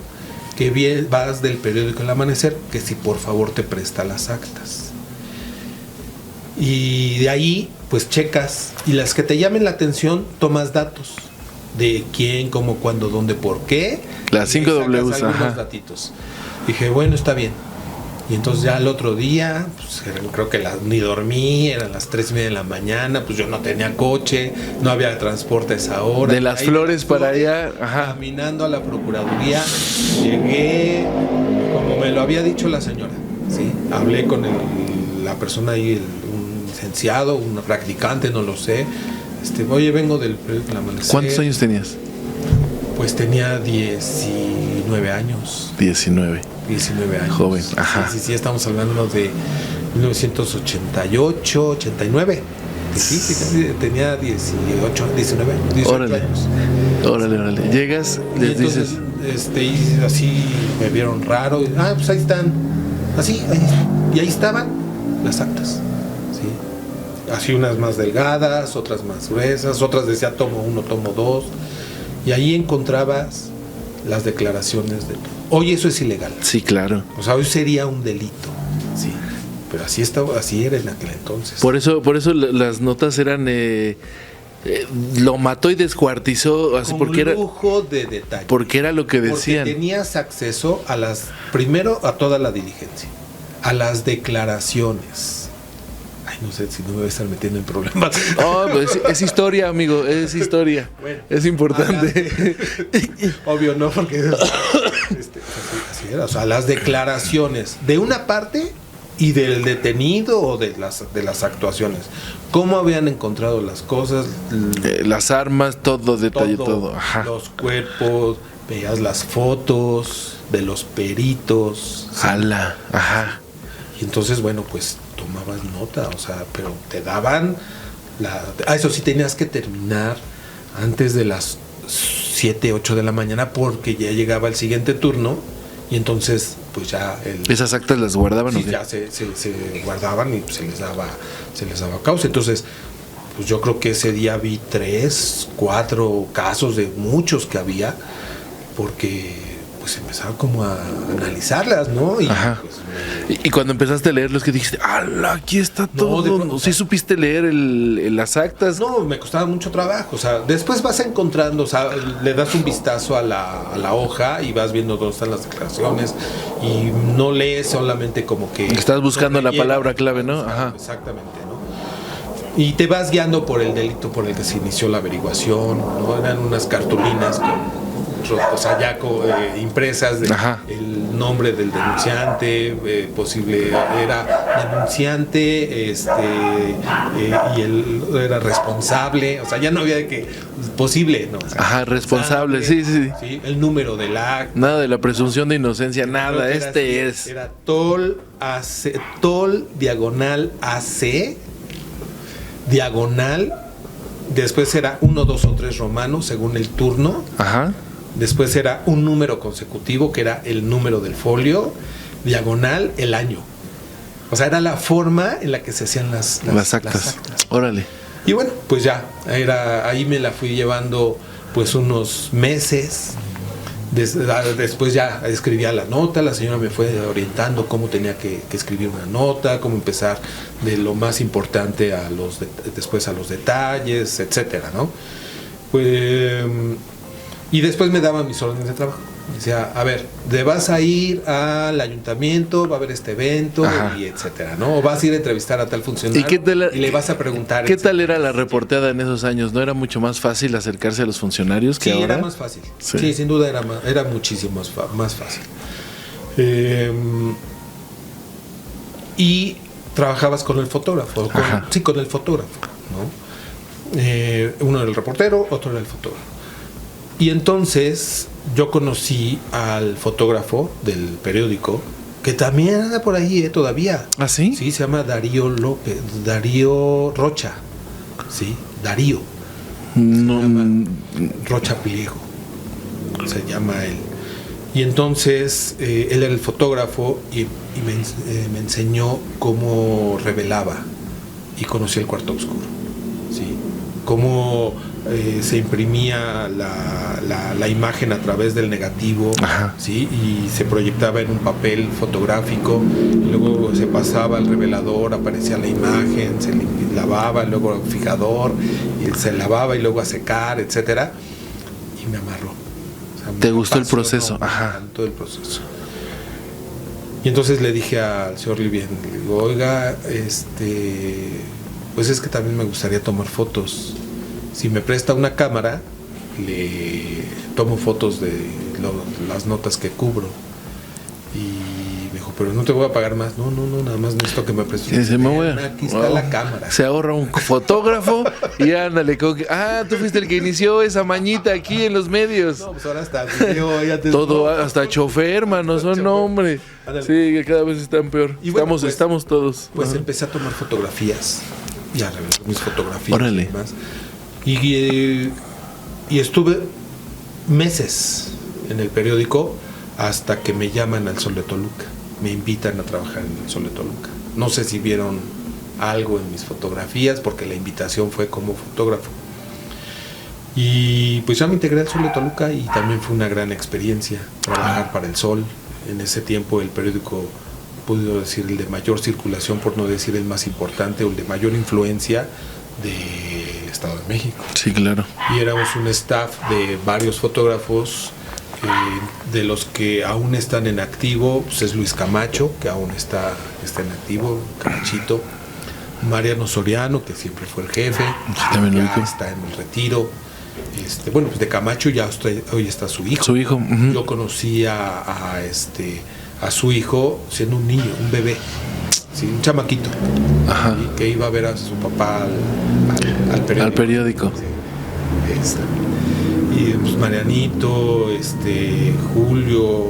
que vas del periódico El Amanecer, que si por favor te presta las actas. Y de ahí, pues checas, y las que te llamen la atención, tomas datos de quién, cómo, cuándo, dónde, por qué. Las 5 Ws, algunos datitos. Dije, bueno, está bien. Y entonces ya el otro día, pues creo que ni dormí, eran las 3:30 de la mañana, pues yo no tenía coche, no había transporte a esa hora. De las Flores para allá, ajá. Caminando a la Procuraduría, llegué, como me lo había dicho la señora, ¿sí? Hablé con la persona ahí, un licenciado, un practicante, no lo sé. Oye, vengo del periódico El Amanecer. ¿Cuántos años tenías? Pues tenía 19 años. 19 años. Joven, ajá. Sí, estamos hablando de 1988, 89. Sí, tenía 19 años. Órale. Llegas, les entonces, dices. Y así me vieron raro. Pues ahí están. Así, y ahí estaban las actas. Sí. Así unas más delgadas, otras más gruesas, otras decía tomo 1, tomo 2. Y ahí encontrabas las declaraciones de... Hoy eso es ilegal. Sí, claro. O sea, hoy sería un delito. Sí. Pero así era en aquel entonces. Por eso las notas eran... lo mató y descuartizó. Así, con lujo de detalle. Porque era lo que decían. Porque tenías acceso primero a toda la diligencia, a las declaraciones. Ay, no sé si no me voy a estar metiendo en problemas. Pues es historia, amigo, es historia. Bueno, es importante. Obvio, no, porque así era. O sea, las declaraciones de una parte y del detenido o de las actuaciones. Cómo habían encontrado las cosas, las armas, todo detalle, todo. Ajá. Los cuerpos, veías las fotos de los peritos. ¡Hala! Ajá. Y entonces, bueno, pues tomabas nota, o sea, pero te daban eso sí, tenías que terminar antes de las 7, 8 de la mañana porque ya llegaba el siguiente turno y entonces pues ya ¿esas actas las guardaban? Sí, ya se guardaban y se les daba causa. Entonces, pues yo creo que ese día vi 3, 4 casos de muchos que había, porque pues empezaba como a analizarlas, ¿no? Y, ajá. Pues, y cuando empezaste a leerlos, que dijiste, ¡hala! Aquí está todo. No, ¿sí supiste leer las actas? No, me costaba mucho trabajo. O sea, después vas encontrando, o sea, le das un vistazo a la hoja y vas viendo dónde están las declaraciones y no lees solamente como que... Estás buscando la palabra clave, ¿no? Ajá. Exactamente, ¿no? Y te vas guiando por el delito por el que se inició la averiguación, ¿no? Eran unas cartulinas o sea, ya impresas el nombre del denunciante, posible era denunciante, y él era responsable, o sea, ya no había de que posible, no. O sea, ajá, responsable, sí. El número del acta. Nada de la presunción de inocencia, nada. Era tol diagonal AC diagonal, después era 1, 2 o 3 romanos según el turno. Ajá. Después era un número consecutivo, que era el número del folio, diagonal, el año. O sea, era la forma en la que se hacían las actas. Órale. Y bueno, pues ya, ahí me la fui llevando pues unos meses. Después ya escribía la nota, la señora me fue orientando cómo tenía que escribir una nota, cómo empezar de lo más importante después a los detalles, etcétera, ¿no? Pues, y después me daban mis órdenes de trabajo. Decía, a ver, te vas a ir al ayuntamiento, va a haber este evento, y etcétera, ¿no? O vas a ir a entrevistar a tal funcionario y le vas a preguntar. ¿Qué tal era la reporteada en esos años? ¿No era mucho más fácil acercarse a los funcionarios que ahora? Sí, era más fácil. Sí, sin duda era muchísimo más fácil. Y trabajabas con el fotógrafo. Con el fotógrafo, ¿no? Uno era el reportero, otro era el fotógrafo. Y entonces yo conocí al fotógrafo del periódico, que también anda por ahí todavía. ¿Ah, sí? Sí, se llama Darío Rocha. Sí, Darío. No. Rocha Pliego, se llama él. Y entonces él era el fotógrafo y me enseñó cómo revelaba y conocí el cuarto oscuro. Sí, cómo se imprimía la imagen a través del negativo, ¿sí? Y se proyectaba en un papel fotográfico, y luego se pasaba al revelador, aparecía la imagen, se lavaba, luego al fijador, y se lavaba y luego a secar, etcétera, y me amarró. O sea, ¿te gustó el proceso? Me encantó el proceso. Y entonces le dije al señor Livien, le digo, oiga, pues es que también me gustaría tomar fotos. Si me presta una cámara, le tomo fotos de las notas que cubro. Y me dijo, pero no te voy a pagar más. No, nada más necesito que me prestes. Aquí está la cámara. Se ahorra un fotógrafo y ándale. Tú fuiste el que inició esa mañita aquí en los medios. No, pues ahora hasta video, ya todo, hasta chofer, mano, son nombres. Sí, que cada vez están peor. Y bueno, estamos todos. Pues empecé a tomar fotografías. Ya revelé mis fotografías. Órale. Y demás. Y estuve meses en el periódico hasta que me llaman al Sol de Toluca. Me invitan a trabajar en el Sol de Toluca. No sé si vieron algo en mis fotografías, porque la invitación fue como fotógrafo. Y pues ya me integré al Sol de Toluca y también fue una gran experiencia trabajar para el Sol. En ese tiempo el periódico, puedo decir, el de mayor circulación, por no decir el más importante, o el de mayor influencia del Estado de México. Sí, claro. Y éramos un staff de varios fotógrafos, de los que aún están en activo, pues es Luis Camacho, que aún está en activo, Camachito, Mariano Soriano, que siempre fue el jefe, también ya está en el retiro. Bueno, pues de Camacho ya hoy está su hijo. Su hijo. Yo conocí a su hijo siendo un niño, un bebé. Sí, un chamaquito, ¿sí? Que iba a ver a su papá al periódico. Al periódico. Sí. Y pues Marianito, Julio,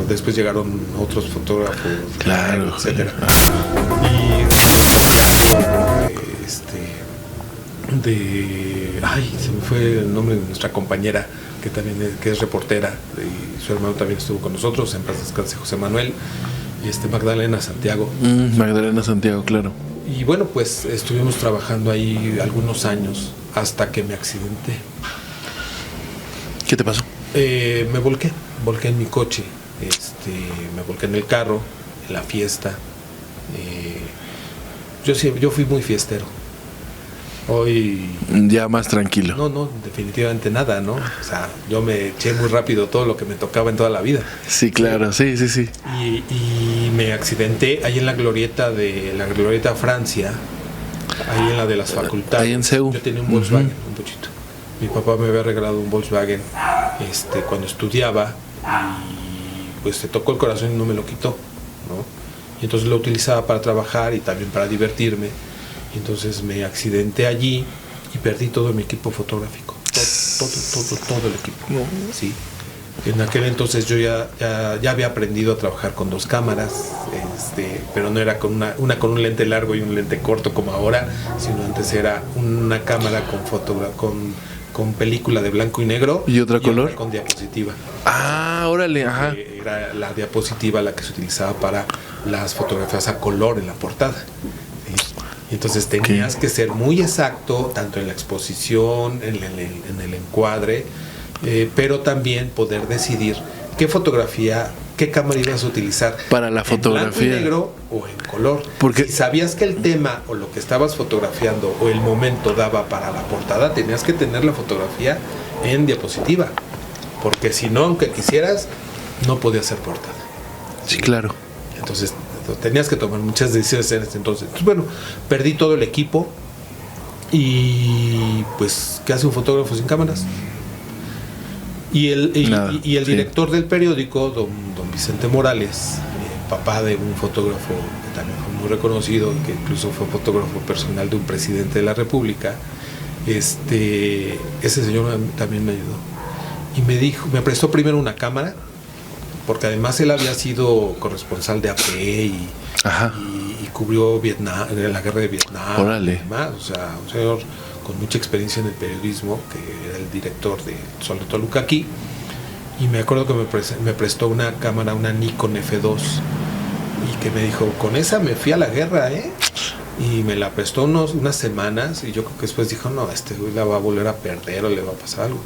después llegaron otros fotógrafos, claro, etcétera. Y se me fue el nombre de nuestra compañera, que es reportera, y su hermano también estuvo con nosotros, en paz descanse, José Manuel. Magdalena Santiago. Magdalena Santiago, claro. Y bueno, pues estuvimos trabajando ahí algunos años hasta que me accidenté. ¿Qué te pasó? Me volqué en mi coche, me volqué en el carro, en la fiesta. Yo fui muy fiestero. Hoy ya más tranquilo. No, definitivamente nada, ¿no? O sea, yo me eché muy rápido todo lo que me tocaba en toda la vida. Sí, claro, sí. Y me accidenté ahí en la glorieta Francia, ahí en la de las facultades. Ahí en CEU. Yo tenía un Volkswagen, un pochito. Mi papá me había regalado un Volkswagen cuando estudiaba, y pues se tocó el corazón y no me lo quitó, ¿no? Y entonces lo utilizaba para trabajar y también para divertirme. Y entonces me accidenté allí y perdí todo mi equipo fotográfico, todo el equipo. No. Sí. En aquel entonces yo ya había aprendido a trabajar con 2 cámaras, pero no era con una con un lente largo y un lente corto como ahora, sino antes era una cámara con película de blanco y negro y otra color con diapositiva. Órale, ajá. Era la diapositiva la que se utilizaba para las fotografías a color en la portada. ¿Sí? Y entonces tenías que ser muy exacto, tanto en la exposición, en el encuadre, pero también poder decidir qué fotografía, qué cámara ibas a utilizar para la fotografía, en blanco y negro o en color. Porque si sabías que el tema o lo que estabas fotografiando o el momento daba para la portada, tenías que tener la fotografía en diapositiva, porque si no, aunque quisieras, no podía ser portada. Sí, claro. Entonces tenías que tomar muchas decisiones en ese entonces. Entonces, bueno, perdí todo el equipo y pues, ¿qué hace un fotógrafo sin cámaras? Y el director del periódico, don Vicente Morales, papá de un fotógrafo que también fue muy reconocido, que incluso fue fotógrafo personal de un presidente de la República, ese señor también me ayudó. Y me prestó primero una cámara, porque además él había sido corresponsal de AP y cubrió Vietnam, la guerra de Vietnam. Órale. Y demás. O sea, un señor con mucha experiencia en el periodismo, que era el director de Sol de Toluca aquí. Y me acuerdo que me prestó una cámara, una Nikon F2, y que me dijo, con esa me fui a la guerra, y me la prestó unas semanas, y yo creo que después dijo, no, este güey la va a volver a perder o le va a pasar algo.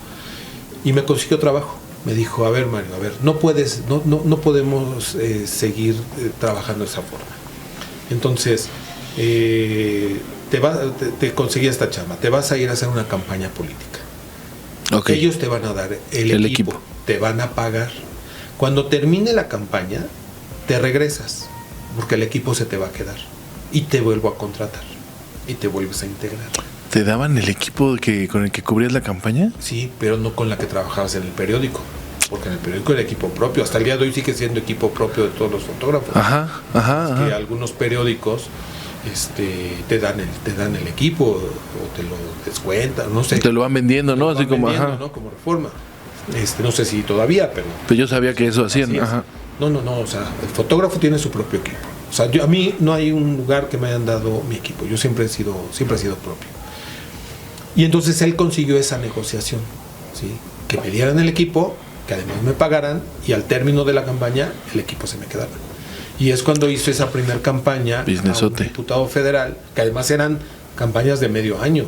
Y me consiguió trabajo. Me dijo, a ver, Mario, no podemos seguir trabajando de esa forma. Entonces, te conseguí esta chamba, te vas a ir a hacer una campaña política. Okay. Ellos te van a dar el equipo, te van a pagar. Cuando termine la campaña, te regresas, porque el equipo se te va a quedar. Y te vuelvo a contratar, y te vuelves a integrar. ¿Te daban el equipo con el que cubrías la campaña? Sí, pero no con la que trabajabas en el periódico, porque en el periódico era equipo propio. Hasta el día de hoy sigue siendo equipo propio de todos los fotógrafos. Que algunos periódicos te dan el equipo o te lo descuentan, no sé. Te lo van vendiendo, ¿no? Así como, ¿no? Como Reforma. No sé si todavía, pero yo sabía que eso hacían. No, o sea, el fotógrafo tiene su propio equipo. O sea, a mí no hay un lugar que me hayan dado mi equipo. Yo siempre he sido propio. Y entonces él consiguió esa negociación, ¿sí? Que me dieran el equipo, que además me pagaran, y al término de la campaña el equipo se me quedaba. Y es cuando hizo esa primera campaña a un diputado federal, que además eran campañas de medio año.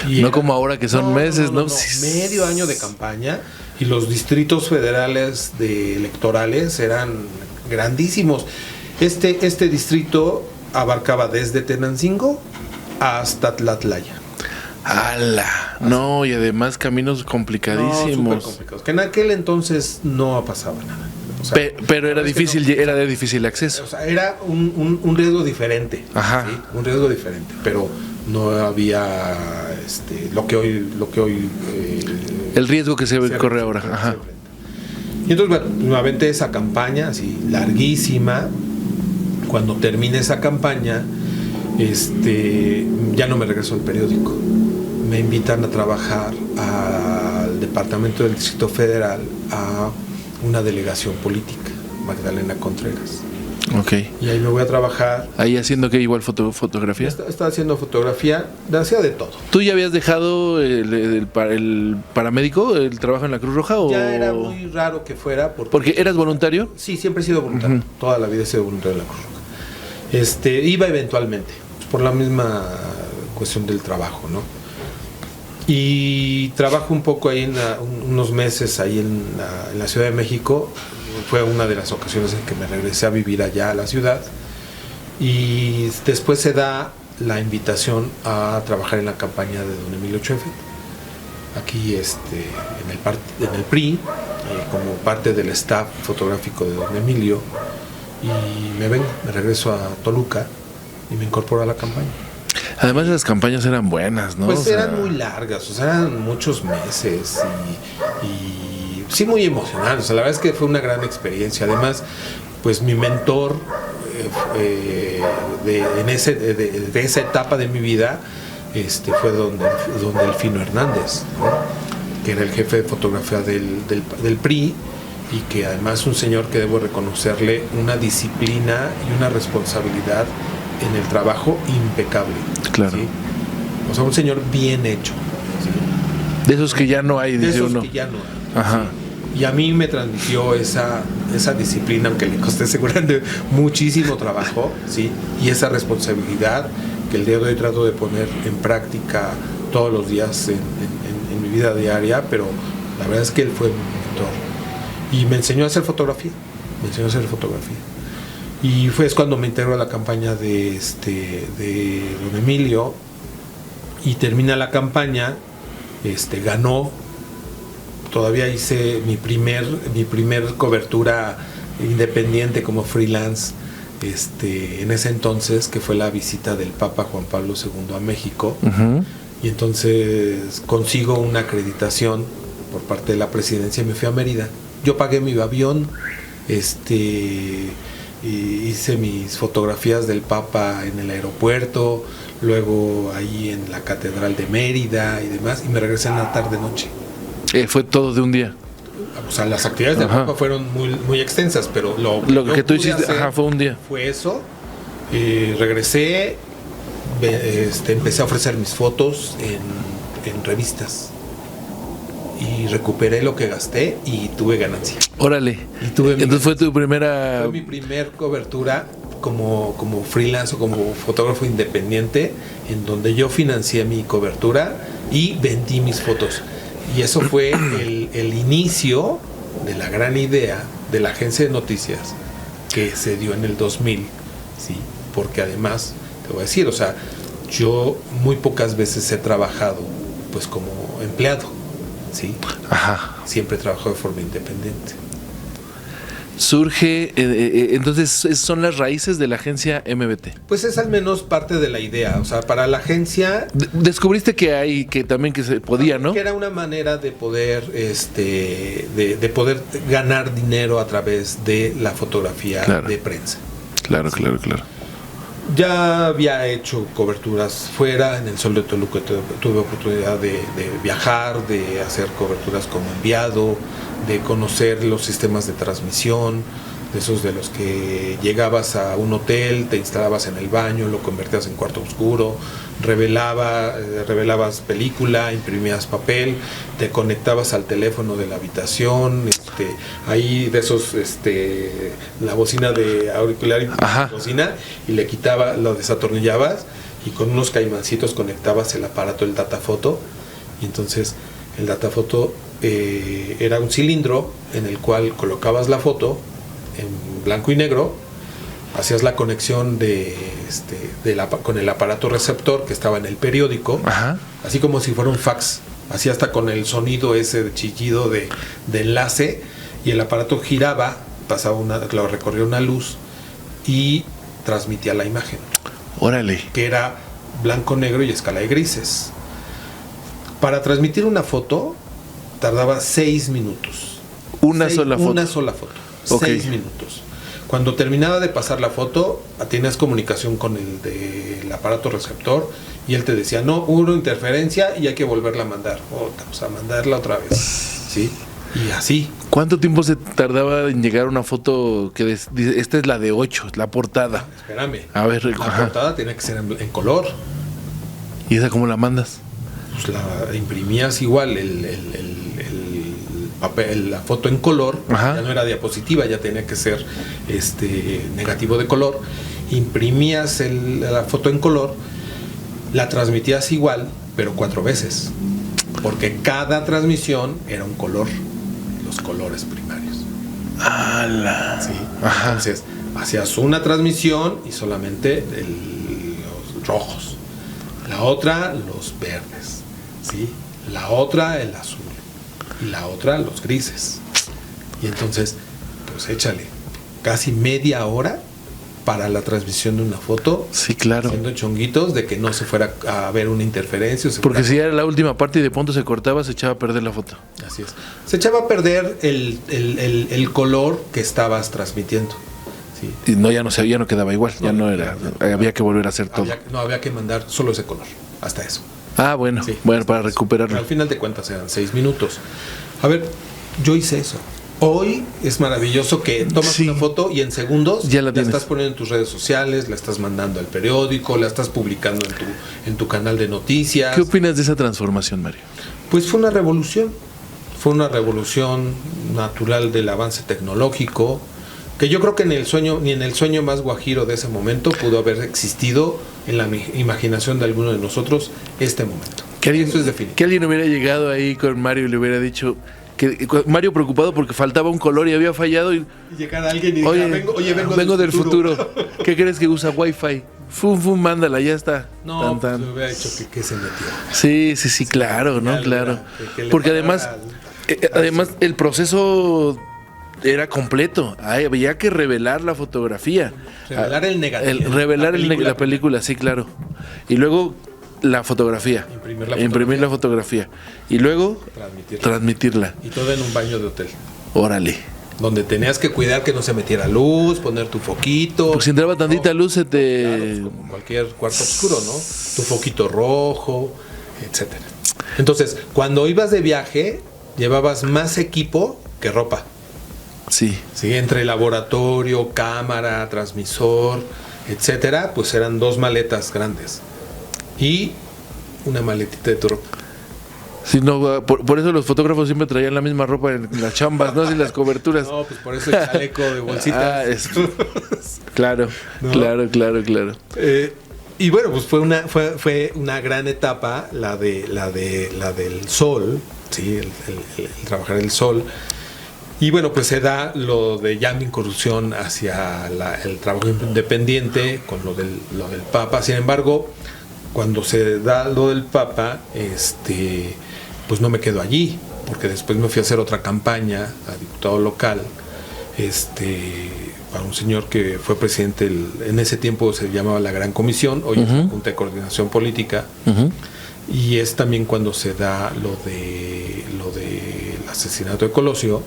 Y no como ahora que son meses, ¿no? Medio año de campaña, y los distritos federales electorales eran grandísimos. Este distrito abarcaba desde Tenancingo hasta Tlatlaya. ¡Hala! No, y además caminos complicadísimos. No, súper complicados. Que en aquel entonces no pasaba nada. O sea, pero era difícil, era de difícil acceso. O sea, era un riesgo diferente. Ajá. ¿Sí? Un riesgo diferente, pero no había lo que hoy el riesgo que se corre ahora. Ajá. Y entonces, bueno, me aventé esa campaña así larguísima. Cuando terminé esa campaña, ya no me regreso al periódico. Me invitan a trabajar al departamento del Distrito Federal, a una delegación política, Magdalena Contreras. Okay. Y ahí me voy a trabajar. ¿Ahí haciendo qué? ¿Igual fotografía? Estaba haciendo fotografía, hacía de todo. ¿Tú ya habías dejado el paramédico, el trabajo en la Cruz Roja? ¿O? Ya era muy raro que fuera. ¿Porque eras voluntario? Sí, siempre he sido voluntario. Uh-huh. Toda la vida he sido voluntario en la Cruz Roja. Iba eventualmente, por la misma cuestión del trabajo, ¿no? Y trabajo un poco ahí unos meses ahí en la Ciudad de México. Fue una de las ocasiones en que me regresé a vivir allá a la ciudad. Y después se da la invitación a trabajar en la campaña de don Emilio Chuefe, aquí en el PRI, como parte del staff fotográfico de don Emilio. Y me regreso a Toluca y me incorporo a la campaña. Además las campañas eran buenas, ¿no? Pues eran muy largas, o sea, eran muchos meses y sí, muy emocionantes. O sea, la verdad es que fue una gran experiencia. Además, pues mi mentor de esa etapa de mi vida fue don Delfino Hernández, ¿no? Que era el jefe de fotografía del PRI, y que además un señor que debo reconocerle una disciplina y una responsabilidad en el trabajo impecable. Claro. ¿Sí? O sea, un señor bien hecho. ¿Sí? De esos que ya no hay, dice uno. Que ya no hay. Ajá. ¿Sí? Y a mí me transmitió esa disciplina, aunque le costé seguramente muchísimo trabajo, ¿sí? Y esa responsabilidad que el día de hoy trato de poner en práctica todos los días en mi vida diaria, pero La verdad es que él fue mi mentor. Y me enseñó a hacer fotografía. Y fue cuando me integró a la campaña de don Emilio. Y termina la campaña, ganó. Todavía hice mi primer cobertura independiente como freelance en ese entonces, que fue la visita del Papa Juan Pablo II a México. Uh-huh. Y entonces consigo una acreditación por parte de la presidencia y me fui a Mérida. Yo pagué mi avión, y hice mis fotografías del Papa en el aeropuerto, luego ahí en la Catedral de Mérida y demás, y me regresé en la tarde-noche. Fue todo de un día. O sea, las actividades del Papa fueron muy, muy extensas, pero lo que tú hiciste fue un día. Fue eso. Regresé, empecé a ofrecer mis fotos en revistas. Y recuperé lo que gasté y tuve ganancia. Órale. Entonces fue tu primera... Fue mi primer cobertura como freelance o como fotógrafo independiente, en donde yo financié mi cobertura y vendí mis fotos. Y eso fue el inicio de la gran idea de la agencia de noticias que se dio en el 2000, ¿sí? Porque además, te voy a decir, o sea, yo muy pocas veces he trabajado pues como empleado, ¿sí? Ajá. Siempre he trabajado de forma independiente. Surge, entonces son las raíces de la agencia MBT. Pues es al menos parte de la idea, o sea, para la agencia... Descubriste que también que se podía, ¿no? Que era una manera de poder, de poder ganar dinero a través de la fotografía de prensa. Claro. Ya había hecho coberturas fuera, en el Sol de Toluca tuve oportunidad de viajar, de hacer coberturas como enviado, de conocer los sistemas de transmisión, de esos de los que llegabas a un hotel, te instalabas en el baño, lo convertías en cuarto oscuro, revelabas película, imprimías papel, te conectabas al teléfono de la habitación, ahí de esos, la bocina de auricular, bocina, y le quitaba, lo desatornillabas y con unos caimancitos conectabas el aparato del datafoto, y entonces el datafoto era un cilindro en el cual colocabas la foto en blanco y negro, hacías la conexión con el aparato receptor que estaba en el periódico, así como si fuera un fax, así hasta con el sonido ese de chillido de enlace, y el aparato giraba, recorría una luz y transmitía la imagen. Órale. Que era blanco, negro y escala de grises. Para transmitir una foto tardaba 6 minutos. Una sola foto. Okay. 6 minutos. Cuando terminaba de pasar la foto, tenías comunicación con el del aparato receptor y él te decía, no, hubo interferencia y hay que volverla a mandar. O sea, mandarla otra vez. ¿Sí? Y así. ¿Cuánto tiempo se tardaba en llegar una foto que esta es la de 8, la portada? Espérame. A ver, la portada tenía que ser en color. ¿Y esa cómo la mandas? Pues la imprimías igual, la foto en color, ya no era diapositiva, ya tenía que ser negativo de color. Imprimías la foto en color, la transmitías igual, pero 4 veces, porque cada transmisión era un color, los colores primarios. ¡Hala! Sí. Entonces hacías una transmisión y solamente los rojos, la otra los verdes, ¿sí? La otra el azul y la otra los grises. Y entonces, pues échale casi media hora para la transmisión de una foto. Sí, claro. Haciendo chonguitos de que no se fuera a haber una interferencia. Porque si era la última parte y de pronto se cortaba, se echaba a perder la foto. Así es. Se echaba a perder el color que estabas transmitiendo. Sí. Y ya no quedaba igual, había que volver a hacer todo. Había que mandar solo ese color, hasta eso. Bueno, sí, bueno, para recuperarlo. Pero al final de cuentas eran 6 minutos. A ver, yo hice eso. Hoy es maravilloso que tomas una foto y en segundos ya la estás poniendo en tus redes sociales, la estás mandando al periódico, la estás publicando en tu canal de noticias. ¿Qué opinas de esa transformación, Mario? Pues fue una revolución. Fue una revolución natural del avance tecnológico, que yo creo que ni en el sueño más guajiro de ese momento pudo haber existido en la imaginación de alguno de nosotros este momento. Eso es definitivo. Que alguien hubiera llegado ahí con Mario y le hubiera dicho, Mario preocupado porque faltaba un color y había fallado. Y llegar alguien y dijera, vengo del futuro. ¿Qué crees que usa Wi-Fi? Fum, mándala, ya está. No, pues me hubiera dicho que se metió. Sí, claro, ¿no? Claro. Porque además el proceso era completo. Había que revelar la fotografía. Revelar el negativo. Revelar la película, sí, claro. Y luego la fotografía. Imprimir la fotografía. Y luego transmitirla. Y todo en un baño de hotel. Órale. Donde tenías que cuidar que no se metiera luz, poner tu foquito. Porque si entraba tantita luz se te... Claro, como cualquier cuarto oscuro, ¿no? Tu foquito rojo, etcétera. Entonces, cuando ibas de viaje, llevabas más equipo que ropa. Sí. Sí, entre laboratorio, cámara, transmisor, etcétera, pues eran 2 maletas grandes. Y una maletita de tu ropa. Sí, no, por eso los fotógrafos siempre traían la misma ropa en las chambas, ¿no? Sin las coberturas. No, pues por eso el chaleco de bolsitas. Claro, ¿no? Claro. Y bueno, pues fue una gran etapa la del sol, sí, el trabajar el sol. Y bueno, pues se da lo de ya mi incursión hacia el trabajo independiente con lo del Papa. Sin embargo, cuando se da lo del Papa, pues no me quedo allí, porque después me fui a hacer otra campaña a diputado local, para un señor que fue presidente, en ese tiempo se llamaba la Gran Comisión, hoy es la Junta de Coordinación Política, y es también cuando se da lo del asesinato de Colosio,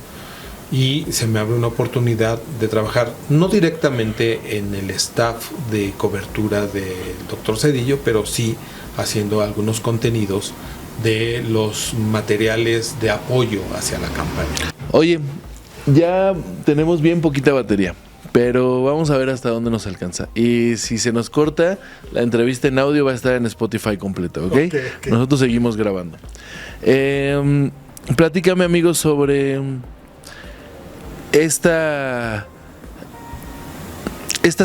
y se me abre una oportunidad de trabajar no directamente en el staff de cobertura del doctor Zedillo, pero sí haciendo algunos contenidos de los materiales de apoyo hacia la campaña. Oye, ya tenemos bien poquita batería, pero vamos a ver hasta dónde nos alcanza. Y si se nos corta, la entrevista en audio va a estar en Spotify completa, ¿ok? Okay. Nosotros seguimos grabando. Platícame, amigos, sobre estas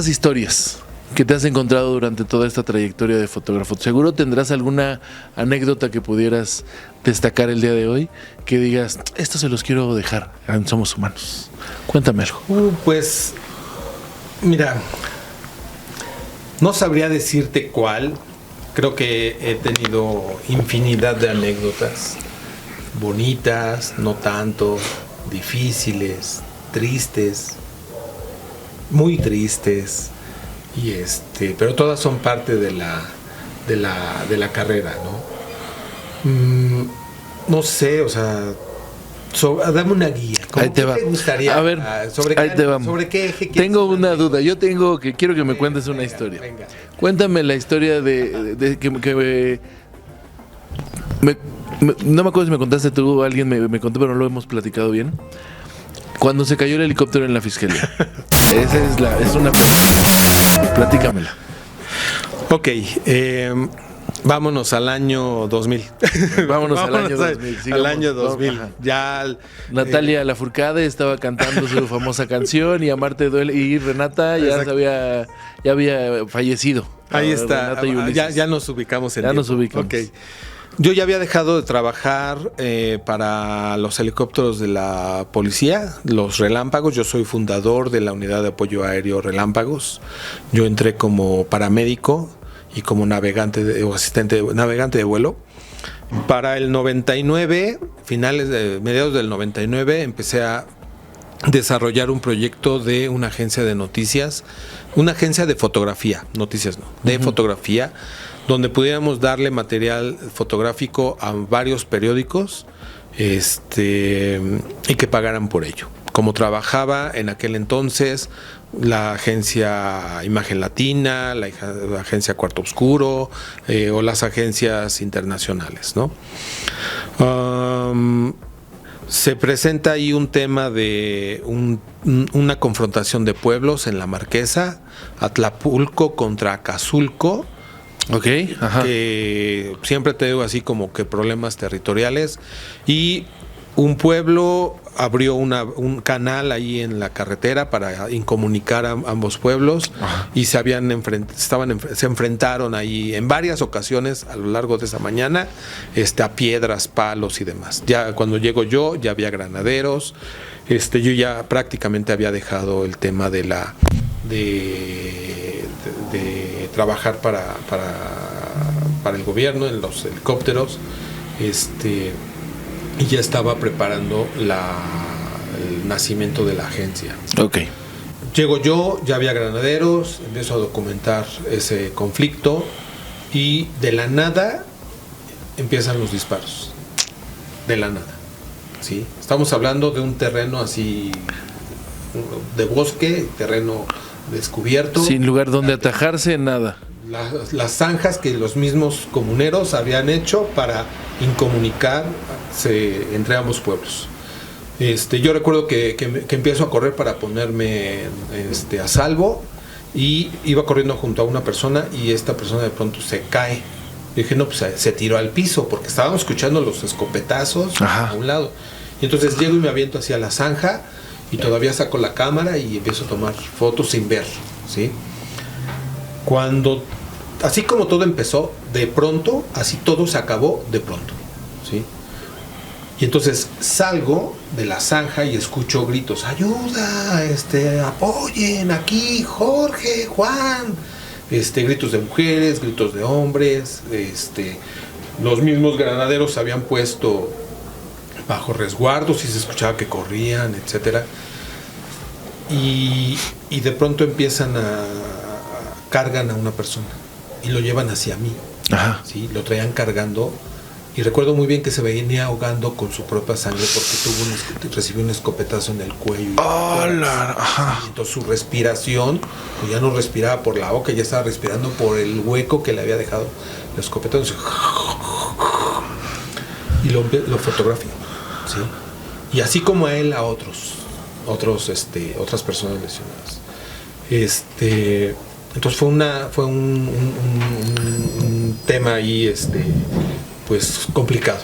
historias que te has encontrado durante toda esta trayectoria de fotógrafo. Seguro tendrás alguna anécdota que pudieras destacar el día de hoy, que digas, esto se los quiero dejar en Somos Humanos. Cuéntame algo. Pues, mira, no sabría decirte cuál. Creo que he tenido infinidad de anécdotas, bonitas, no tanto, difíciles, tristes, muy tristes. Y pero todas son parte de la carrera, ¿no? No sé, o sea, dame una guía. Ahí te va. ¿Qué te gustaría? A ver, ¿sobre qué eje? Tengo una duda. Yo quiero que me cuentes una historia. Venga. Cuéntame la historia de que no me acuerdo si me contaste tú o alguien me contó, pero no lo hemos platicado bien. Cuando se cayó el helicóptero en la fiscalía. Esa es una pregunta. Platícamela. Ok, vámonos al año 2000. Vámonos al año 2000. Sigamos, al año 2000. No, ya Natalia Lafourcade estaba cantando su famosa canción y Amarte duele, y Renata ya había fallecido. Ahí está. Ya nos ubicamos en Ya nos ubicamos. Okay. Yo ya había dejado de trabajar para los helicópteros de la policía, los Relámpagos. Yo soy fundador de la unidad de apoyo aéreo Relámpagos. Yo entré como paramédico y como navegante o asistente navegante de vuelo. Para el 99, mediados del 99, empecé a desarrollar un proyecto de una agencia de noticias, una agencia de fotografía, noticias no, de fotografía, donde pudiéramos darle material fotográfico a varios periódicos y que pagaran por ello. Como trabajaba en aquel entonces la agencia Imagen Latina, la agencia Cuarto Oscuro o las agencias internacionales, ¿no? Se presenta ahí un tema de una confrontación de pueblos en la Marquesa, Atlapulco contra Acazulco. Okay, ajá. Que siempre te digo así como que problemas territoriales, y un pueblo abrió un canal ahí en la carretera para incomunicar a ambos pueblos. Ajá. Y se enfrentaron ahí en varias ocasiones a lo largo de esa mañana, a piedras, palos y demás. Ya cuando llego yo, ya había granaderos. Yo ya prácticamente había dejado el tema de trabajar para el gobierno en los helicópteros, y ya estaba preparando el nacimiento de la agencia. Okay. Llego yo, ya había granaderos, empiezo a documentar ese conflicto y de la nada empiezan los disparos. De la nada. ¿Sí? Estamos hablando de un terreno así de bosque, terreno descubierto. Sin lugar donde atajarse, nada. Las zanjas que los mismos comuneros habían hecho para incomunicar entre ambos pueblos. Yo recuerdo que empiezo a correr para ponerme a salvo, y iba corriendo junto a una persona y esta persona de pronto se cae. Y dije, no, pues se tiró al piso porque estábamos escuchando los escopetazos. Ajá. A un lado. Y entonces llego y me aviento hacia la zanja y todavía saco la cámara y empiezo a tomar fotos sin ver, ¿sí? Cuando, así como todo empezó, de pronto, así todo se acabó de pronto, ¿sí? Y entonces salgo de la zanja y escucho gritos, ayuda, apoyen aquí, Jorge, Juan, gritos de mujeres, gritos de hombres, los mismos granaderos se habían puesto bajo resguardos y se escuchaba que corrían, etcétera. Y de pronto cargan a una persona y lo llevan hacia mí. Ajá. ¿Sí? Lo traían cargando y recuerdo muy bien que se venía ahogando con su propia sangre porque recibió un escopetazo en el cuello. Ajá. Entonces su respiración, pues ya no respiraba por la boca, ya estaba respirando por el hueco que le había dejado el escopetazo. Y lo fotografié, ¿sí? Y así como a él, a otras personas lesionadas. Entonces fue un tema ahí, pues complicado.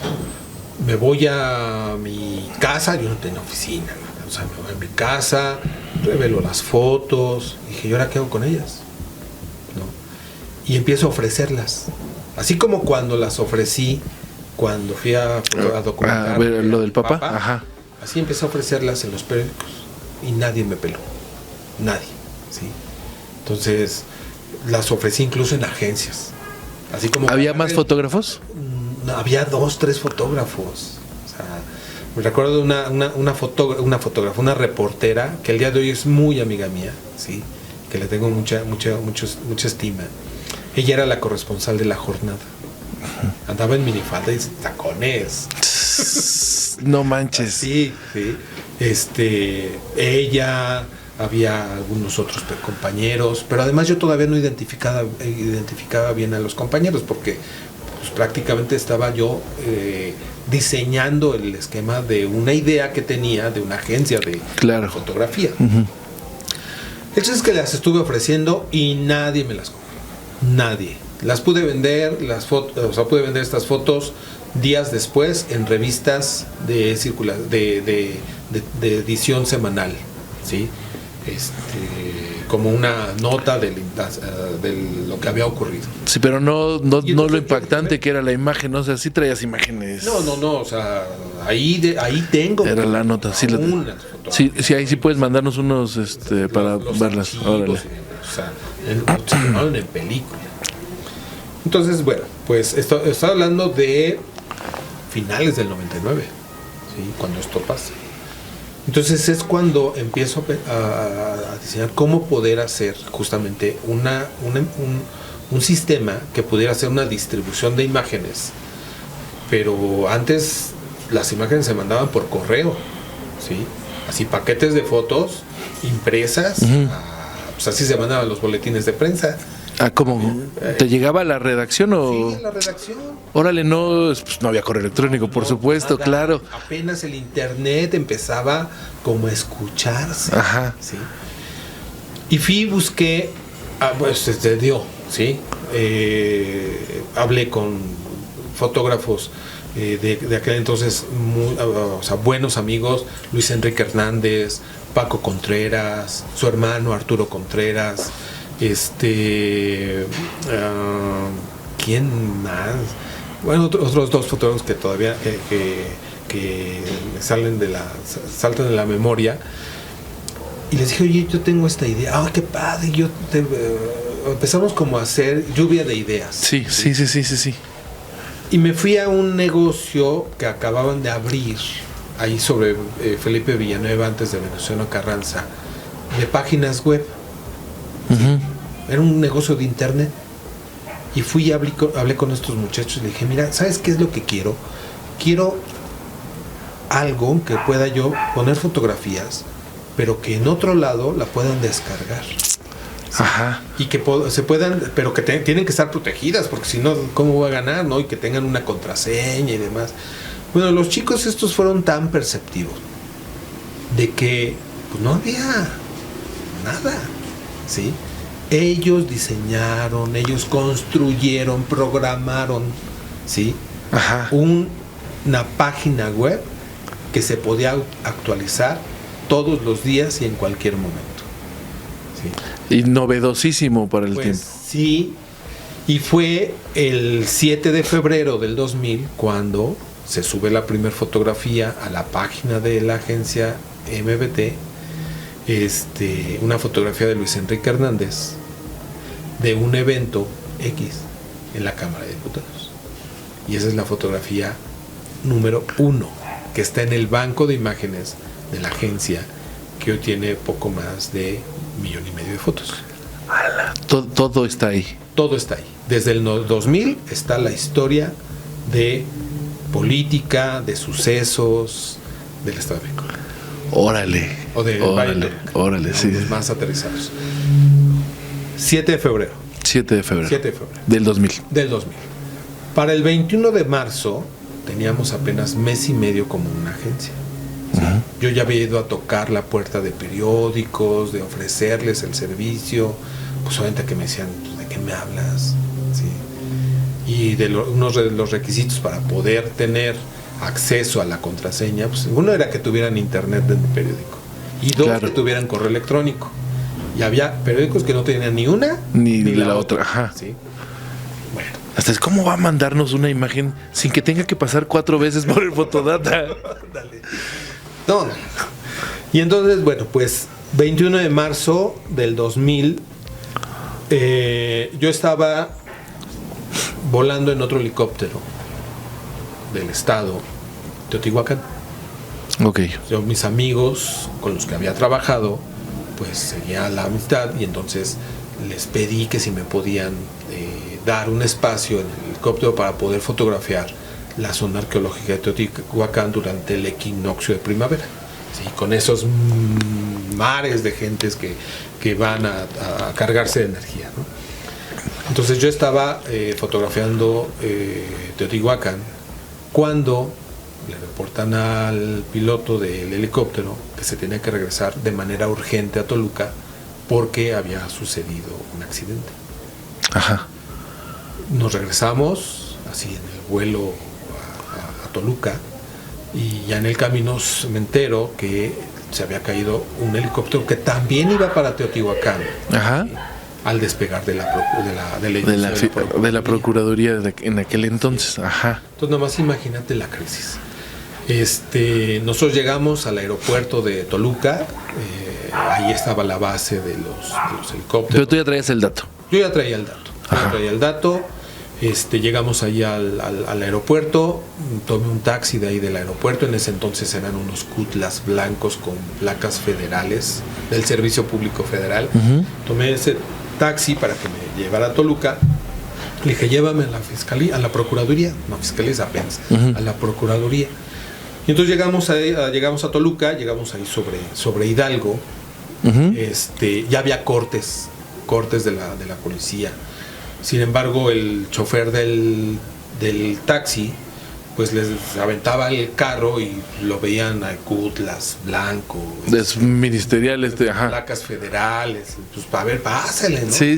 Me voy a mi casa, yo no tenía oficina, o sea, me voy a mi casa, revelo las fotos, dije, ¿y ahora qué hago con ellas? ¿No? Y empiezo a ofrecerlas, así como cuando las ofrecí cuando fui a documentar lo del Papa. Ajá. Así empecé a ofrecerlas en los periódicos y nadie me peló, nadie, ¿sí? Entonces las ofrecí incluso en agencias, así como ¿había más fotógrafos? Había 2, 3 fotógrafos. O sea, me recuerdo de una fotógrafa, una reportera que el día de hoy es muy amiga mía, ¿sí? Que le tengo mucha estima. Ella era la corresponsal de La Jornada. Andaba en minifalda y tacones. No manches. Sí. Ella, había algunos otros compañeros, pero además yo todavía no identificaba bien a los compañeros porque pues, prácticamente estaba yo diseñando el esquema de una idea que tenía de una agencia de fotografía. Uh-huh. El hecho es que las estuve ofreciendo y nadie me las compró. Nadie. Las pude vender, pude vender estas fotos días después en revistas de edición semanal, ¿sí? Como una nota de lo que había ocurrido. Sí, pero no lo impactante que era la imagen, ¿no? O sea, sí traías imágenes. No, o sea, ahí tengo. Era la nota, sí. Sí, ahí sí puedes mandarnos unos para verlas. Órale. O sea, se llamaron en película. Entonces, bueno, pues estoy hablando de finales del 99, ¿sí? Cuando esto pasa. Entonces es cuando empiezo a diseñar cómo poder hacer justamente un sistema que pudiera hacer una distribución de imágenes. Pero antes las imágenes se mandaban por correo, ¿sí? Así paquetes de fotos impresas, uh-huh. Pues así se mandaban los boletines de prensa. ¿Cómo? ¿Te llegaba a la redacción o...? Sí, a la redacción. Órale, no había correo electrónico, por supuesto, nada, claro. Apenas el internet empezaba como a escucharse. Ajá. ¿Sí? Y busqué, pues se dio, ¿sí? Hablé con fotógrafos de aquel entonces, o sea, buenos amigos, Luis Enrique Hernández, Paco Contreras, su hermano Arturo Contreras, ¿quién más? Bueno, otros dos fotógrafos que todavía que saltan de la memoria. Y les dije, oye, yo tengo esta idea. Qué padre. Empezamos como a hacer lluvia de ideas. Sí. Y me fui a un negocio que acababan de abrir ahí sobre Felipe Villanueva, antes de Venustiano Carranza, de páginas web. Uh-huh. Era un negocio de internet. Y fui y hablé con estos muchachos y le dije, mira, ¿sabes qué es lo que quiero? Quiero algo que pueda yo poner fotografías, pero que en otro lado la puedan descargar. Ajá. Y que se puedan, pero que tienen que estar protegidas, porque si no, ¿cómo voy a ganar? ¿No? Y que tengan una contraseña y demás. Bueno, los chicos estos fueron tan perceptivos de que pues, no había nada, ¿sí? Ellos diseñaron, ellos construyeron, programaron, ¿sí? Ajá. Una página web que se podía actualizar todos los días y en cualquier momento. ¿Sí? Y novedosísimo para el pues, tiempo. Sí, y fue el 7 de febrero del 2000 cuando se sube la primera fotografía a la página de la agencia MBT, una fotografía de Luis Enrique Hernández de un evento X en la Cámara de Diputados. Y esa es la fotografía número 1 que está en el banco de imágenes de la agencia, que hoy tiene poco más de 1,5 millones de fotos. Todo está ahí. Todo está ahí. Desde el 2000 está la historia de política, de sucesos del Estado de México. Órale. O de Órale, sí. Los más aterrizados. 7 de febrero. 7 de febrero. Del 2000. Del 2000. Para el 21 de marzo teníamos apenas mes y medio como una agencia. ¿Sí? Uh-huh. Yo ya había ido a tocar la puerta de periódicos, de ofrecerles el servicio, pues obviamente que me decían, ¿de qué me hablas? ¿Sí? Y unos de los requisitos para poder tener acceso a la contraseña, pues uno era que tuvieran internet en el periódico y dos, claro, que tuvieran correo electrónico. Y había periódicos que no tenían ni una ni la otra. Ajá. ¿Sí? Bueno. Hasta es cómo va a mandarnos una imagen sin que tenga que pasar 4 veces por el fotodata. Dale. No. Y entonces, bueno, pues 21 de marzo del 2000, yo estaba volando en otro helicóptero del estado Teotihuacán. Ok. Mis amigos con los que había trabajado, pues seguía la amistad, y entonces les pedí que si me podían dar un espacio en el helicóptero para poder fotografiar la zona arqueológica de Teotihuacán durante el equinoccio de primavera, ¿sí? Con esos mares de gentes que van a cargarse de energía, ¿no? Entonces yo estaba fotografiando Teotihuacán cuando le reportan al piloto del helicóptero que se tenía que regresar de manera urgente a Toluca porque había sucedido un accidente. Ajá. Nos regresamos así en el vuelo a Toluca, y ya en el camino me entero que se había caído un helicóptero que también iba para Teotihuacán. Ajá. ¿Sí? Al despegar de la Procuraduría en aquel entonces. Ajá. Entonces nomás imagínate la crisis. Nosotros llegamos al aeropuerto de Toluca, ahí estaba la base de los helicópteros. Pero tú ya traías el dato. Yo ya traía el dato. Llegamos ahí al aeropuerto, tomé un taxi de ahí del aeropuerto. En ese entonces eran unos Cutlass blancos con placas federales del Servicio Público Federal. Uh-huh. Tomé ese taxi para que me llevara a Toluca. Le dije, llévame a la fiscalía, a la procuraduría. No, fiscalía es apenas, uh-huh, a la procuraduría. Y entonces llegamos a Toluca, llegamos ahí sobre Hidalgo. Uh-huh. Ya había cortes de la policía. Sin embargo, el chofer del taxi pues les aventaba el carro y lo veían al Cutlass blanco. Es ministerial ajá. Placas federales. Pues para ver, pásale, ¿no? Sí.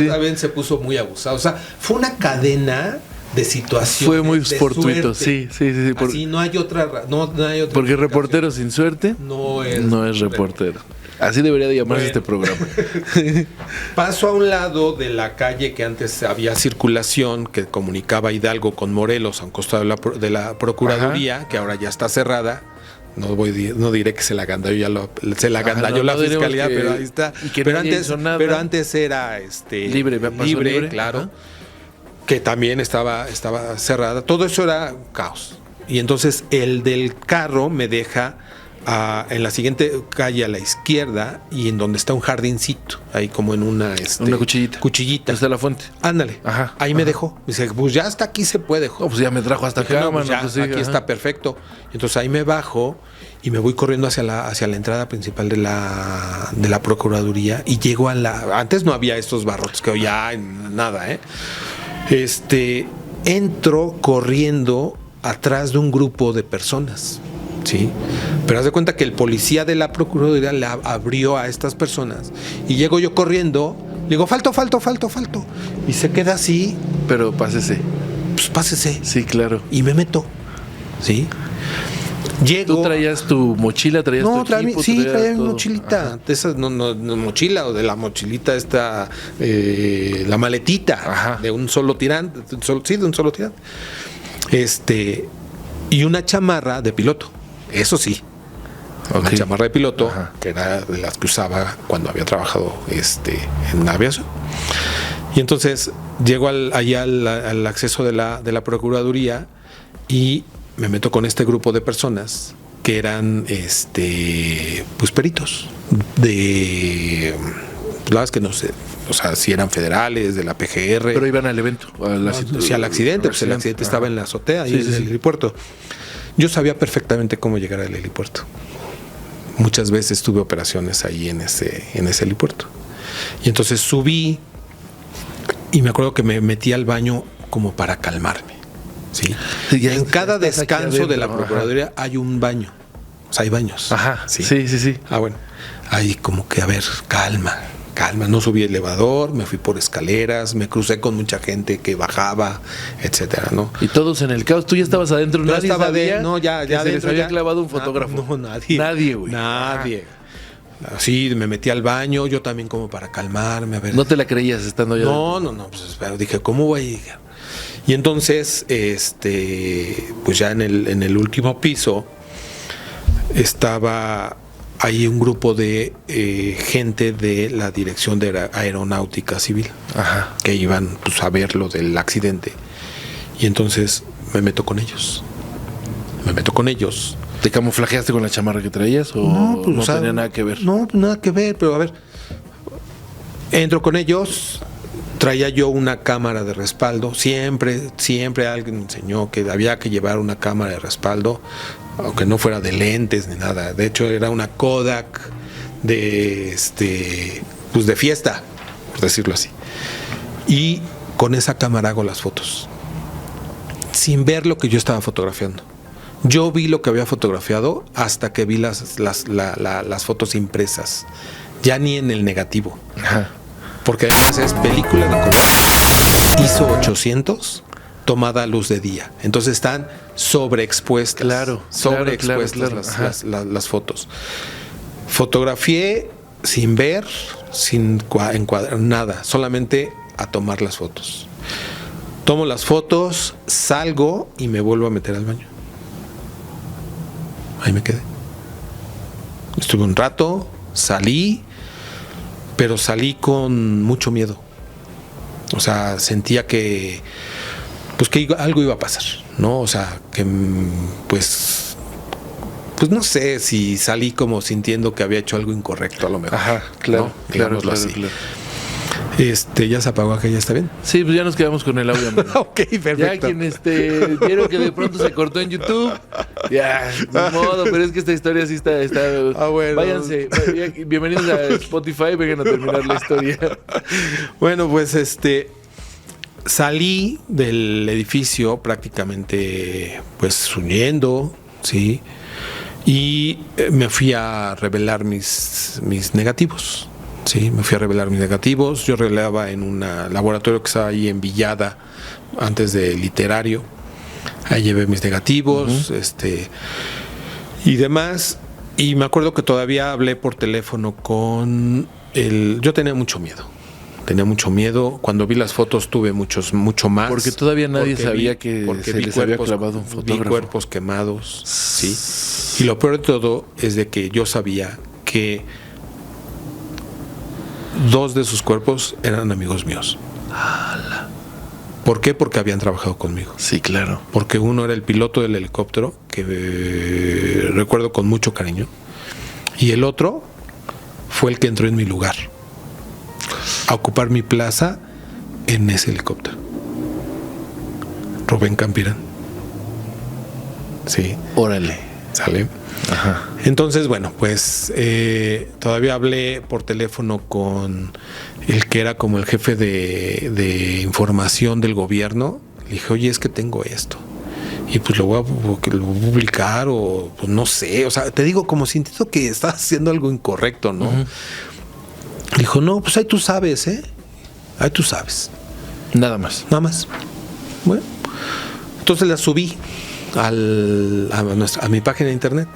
También se puso muy abusado. O sea, fue una cadena situación. Fue muy de fortuito, suerte. sí. Así no hay otra. No hay otra Porque explicación. reportero sin suerte no es reportero. Así debería de llamarse Bueno. este programa. Paso a un lado de la calle que antes había circulación que comunicaba Hidalgo con Morelos a un costado de la Procuraduría, que ahora ya está cerrada. No diré que se la agandalló la fiscalía, pero ahí está. Pero antes era libre, claro. Ajá. Que también estaba cerrada. Todo eso era caos. Y entonces el del carro me deja en la siguiente calle a la izquierda y en donde está un jardincito, ahí como en una cuchillita. Está la fuente. Ándale. Ajá. Ahí me dejó. Dice, pues ya hasta aquí se puede. No, pues ya me trajo hasta Dije, acá, no, pues mano. ya, Pues sí, aquí ajá. está perfecto. Entonces ahí me bajo y me voy corriendo hacia la entrada principal de la Procuraduría y llego antes no había estos barrotes que hoy hay, nada, entro corriendo atrás de un grupo de personas, ¿sí? Pero haz de cuenta que el policía de la Procuraduría le abrió a estas personas y llego yo corriendo, le digo, falto. Y se queda así. Pero pásese. Pues pásese. Sí, claro. Y me meto, ¿sí? Llego. ¿Tú traías tu mochila? ¿Traías tu equipo? Traía mi todo? mochilita. Ajá. De esas, no mochila, o de la mochilita esta, la maletita. Ajá. De un solo tirante. De un solo tirante. Y una chamarra de piloto. Eso sí. Una Ok. chamarra de piloto, Ajá. que era de las que usaba cuando había trabajado en aviación. Y entonces llego allá al acceso de la Procuraduría y me meto con este grupo de personas que eran pues peritos de, la verdad es que no sé, o sea, si eran federales, de la PGR. Pero iban al evento. Al accidente, pues el accidente Ajá. estaba en la azotea, Sí, ahí sí, en el sí. helipuerto. Yo sabía perfectamente cómo llegar al helipuerto. Muchas veces tuve operaciones ahí en ese helipuerto. Y entonces subí y me acuerdo que me metí al baño como para calmarme. ¿Sí? Sí, ya En cada estás aquí descanso de la adentro, Procuraduría hay un baño. O sea, hay baños. Ajá. Sí. Sí. Ah, bueno. Ahí como que, a ver, calma. No subí elevador, me fui por escaleras, me crucé con mucha gente que bajaba, etcétera, ¿no? Y todos en el caos. Tú ya estabas adentro. Yo Nadie estaba sabía ya que se les adentro, había ya. clavado un fotógrafo. No, nadie. Nadie, güey. Nadie. Así me metí al baño, yo también como para calmarme, a ver. No te la creías estando allá. No, pues pero dije, ¿cómo voy a llegar? Y entonces, pues ya en el último piso estaba ahí un grupo de gente de la Dirección de Aeronáutica Civil. Ajá. Que iban pues, a ver lo del accidente. Y entonces me meto con ellos. ¿Te camuflajeaste con la chamarra que traías o no o sea, tenía nada que ver? No, nada que ver, pero a ver. Entro con ellos, traía yo una cámara de respaldo. Siempre alguien me enseñó que había que llevar una cámara de respaldo, aunque no fuera de lentes ni nada. De hecho, era una Kodak de pues de fiesta, por decirlo así. Y con esa cámara hago las fotos, sin ver lo que yo estaba fotografiando. Yo vi lo que había fotografiado hasta que vi las fotos impresas, ya ni en el negativo. Ajá. Porque además es película de color ISO 800 tomada a luz de día. Entonces están sobreexpuestas. Claro. Las fotos. Fotografié sin ver, sin encuadrar nada, solamente a tomar las fotos. Tomo las fotos, salgo y me vuelvo a meter al baño. Ahí me quedé. Estuve un rato, salí, pero salí con mucho miedo. O sea, sentía que algo iba a pasar, ¿no? O sea, que pues no sé si salí como sintiendo que había hecho algo incorrecto a lo mejor. Ajá, claro, ¿no? claro, Digámoslo claro, así. claro. Ya se apagó acá, ya está bien. Sí, pues ya nos quedamos con el audio. Amigo. Ok, perfecto. Ya quien vieron que de pronto se cortó en YouTube, ya, de modo, pero es que esta historia sí está Bueno. Váyanse, bienvenidos a Spotify, vengan a terminar la historia. Bueno, pues salí del edificio prácticamente pues huyendo, ¿sí? Y me fui a revelar mis negativos, Sí, me fui a revelar mis negativos. Yo revelaba en un laboratorio que estaba ahí en Villada, antes de Literario. Ahí llevé mis negativos, y demás. Y me acuerdo que todavía hablé por teléfono con el... Yo tenía mucho miedo. Cuando vi las fotos tuve mucho más. Porque todavía nadie sabía que se les había clavado un Vi fotógrafo. cuerpos quemados, sí. Y lo peor de todo es de que yo sabía que 2 de sus cuerpos eran amigos míos. ¿Por qué? Porque habían trabajado conmigo. Sí, claro. Porque uno era el piloto del helicóptero, que recuerdo con mucho cariño, y el otro fue el que entró en mi lugar a ocupar mi plaza en ese helicóptero. Rubén Campirán. Sí. Órale. ¿Sale? Ajá. Entonces, bueno, pues todavía hablé por teléfono con el que era como el jefe de información del gobierno. Le dije, oye, es que tengo esto. Y pues lo voy a publicar o pues no sé. O sea, te digo, como sintiendo que estás haciendo algo incorrecto, ¿no? Uh-huh. Dijo, no, pues ahí tú sabes, ¿eh? Ahí tú sabes. Nada más. Nada más. Bueno. Entonces la subí a mi página de internet.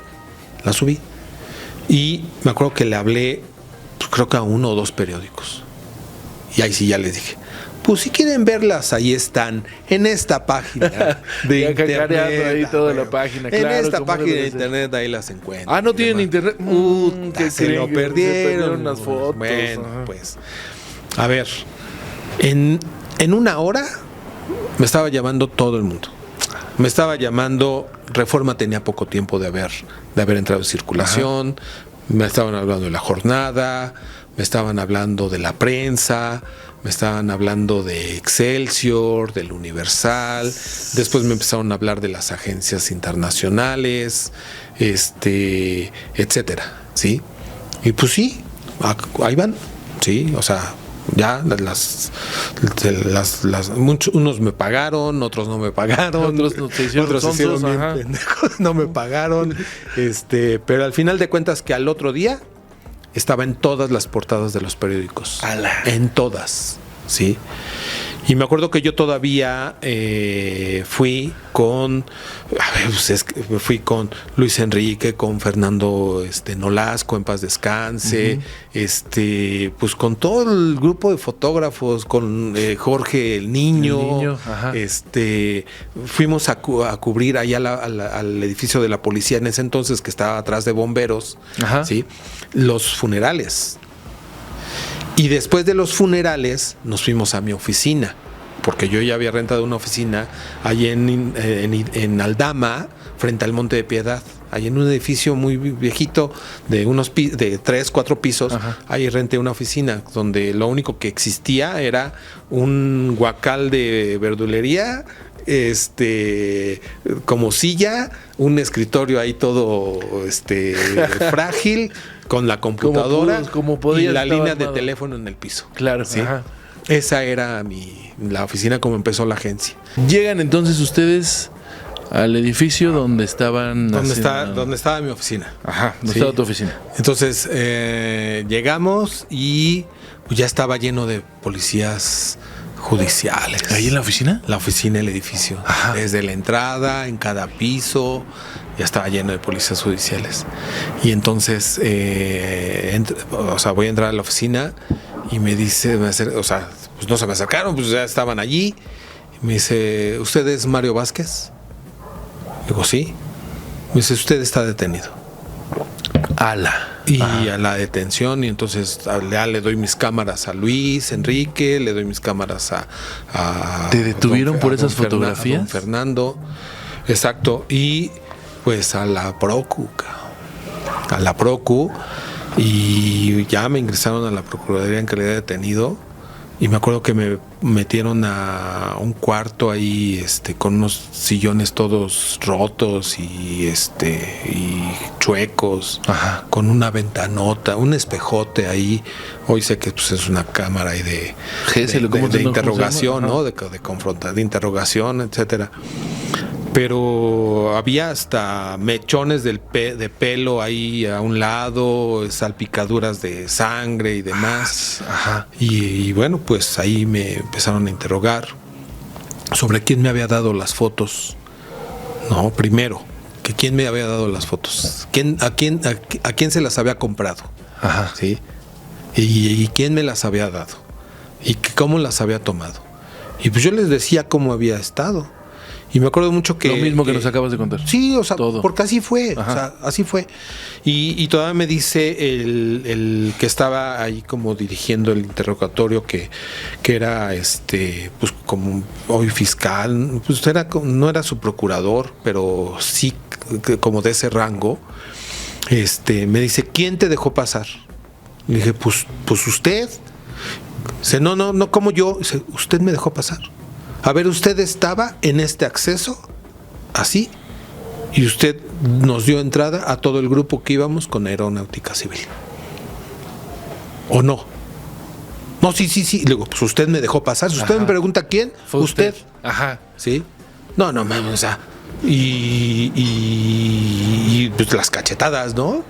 La subí. Y me acuerdo que le hablé, pues, creo que a 1 o 2 periódicos. Y ahí sí ya les dije, pues si quieren verlas, ahí están, en esta página de Ya internet. cacareando ahí toda la página, en claro, esta como página debe de de ser. internet, ahí las encuentran. Ah, no tienen internet. Que se lo perdieron. Unas fotos. Bueno, Ajá. pues, a ver, en 1 hora me estaba llamando todo el mundo. Me estaba llamando, Reforma tenía poco tiempo de haber entrado en circulación. Ajá. Me estaban hablando de La Jornada, me estaban hablando de La Prensa, me estaban hablando de Excelsior, del Universal. Después me empezaron a hablar de las agencias internacionales, etcétera, ¿sí? Y pues sí, ahí van, sí, o sea, ya unos me pagaron, otros no me pagaron, otros se hicieron bien pendejos, no me pagaron, pero al final de cuentas que al otro día estaba en todas las portadas de los periódicos. ¡Ala! En todas, sí. Y me acuerdo que yo todavía fui con Luis Enrique, con Fernando Nolasco, en paz descanse, uh-huh. Pues con todo el grupo de fotógrafos, con Jorge el Niño, ajá. Fuimos a cubrir allá al edificio de la policía en ese entonces, que estaba atrás de bomberos, ajá. ¿sí? Los funerales. Y después de los funerales nos fuimos a mi oficina, porque yo ya había rentado una oficina ahí en Aldama, frente al Monte de Piedad, ahí en un edificio muy viejito de 3, 4 pisos. Ajá. Ahí renté una oficina donde lo único que existía era un guacal de verdulería, como silla, un escritorio ahí todo frágil, con la computadora y la línea de teléfono en el piso. Claro, ¿sí? Ajá. Esa era la oficina como empezó la agencia. Llegan entonces ustedes al edificio donde estaban... Donde estaba mi oficina. Ajá, donde estaba tu oficina. Entonces llegamos y pues, ya estaba lleno de policías judiciales. ¿Ahí en la oficina? La oficina, el edificio. Ajá. Desde la entrada, en cada piso, ya estaba lleno de policías judiciales. Y entonces, voy a entrar a la oficina y me dice, pues no se me acercaron, pues ya estaban allí. Y me dice, ¿usted es Mario Vázquez? Digo, sí. Me dice, usted está detenido. Y a la detención, y entonces le doy mis cámaras a Luis Enrique, le doy mis cámaras a ¿Te detuvieron por esas fotografías? A don Fernando, exacto, y pues a la Procu, y ya me ingresaron a la Procuraduría en calidad de detenido. Y me acuerdo que me metieron a un cuarto ahí, con unos sillones todos rotos y chuecos, ajá. Con una ventanota, un espejote ahí. Hoy sé que pues, es una cámara ahí de interrogación, ¿no? De interrogación, etcétera. pero había hasta mechones de pelo ahí a un lado, salpicaduras de sangre y demás. Ajá. Y bueno, pues ahí me empezaron a interrogar sobre quién me había dado las fotos. No, primero, que quién me había dado las fotos, a quién se las había comprado. Ajá. ¿Sí? Y quién me las había dado y cómo las había tomado. Y pues yo les decía cómo había estado. Y me acuerdo mucho que... Lo mismo que nos acabas de contar. Sí, o sea, todo. Porque así fue. Ajá. O sea, así fue. Y todavía me dice el que estaba ahí como dirigiendo el interrogatorio, que era pues como hoy fiscal, pues no era su procurador, pero sí como de ese rango. Me dice, ¿quién te dejó pasar? Le dije, pues usted. Dice, no, como yo. Dice, usted me dejó pasar. A ver, usted estaba en este acceso, así, y usted nos dio entrada a todo el grupo que íbamos con Aeronáutica Civil. ¿O no? No, sí. Le digo, pues usted me dejó pasar. Si usted me pregunta quién, Fue usted. Ajá. ¿Sí? No, mames, o sea. Y pues las cachetadas, ¿no?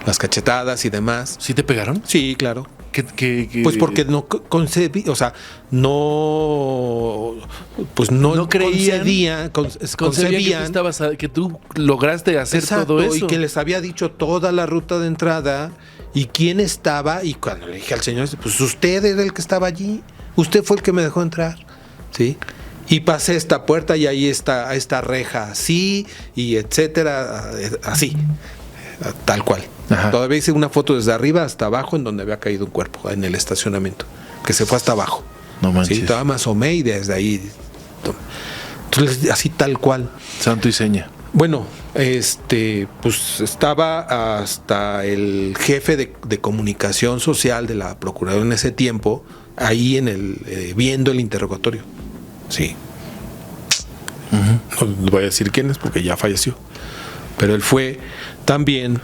Las cachetadas y demás. ¿Sí te pegaron? Sí, claro. ¿Qué? Pues porque no concebí, o sea, no creían, concebían que tú lograste hacer todo eso. Y que les había dicho toda la ruta de entrada y quién estaba, y cuando le dije al señor, pues usted era el que estaba allí, usted fue el que me dejó entrar, ¿sí? Y pasé esta puerta y ahí está esta reja así, y etcétera, así, tal cual. Ajá. Todavía hice una foto desde arriba hasta abajo en donde había caído un cuerpo, en el estacionamiento, que se fue hasta abajo. No manches. Sí, todavía me asomé y desde ahí. Entonces, así tal cual. Santo y seña. Bueno, pues estaba hasta el jefe de comunicación social de la Procuraduría en ese tiempo, ahí viendo el interrogatorio. Sí. Uh-huh. No voy a decir quién es porque ya falleció. Pero él fue también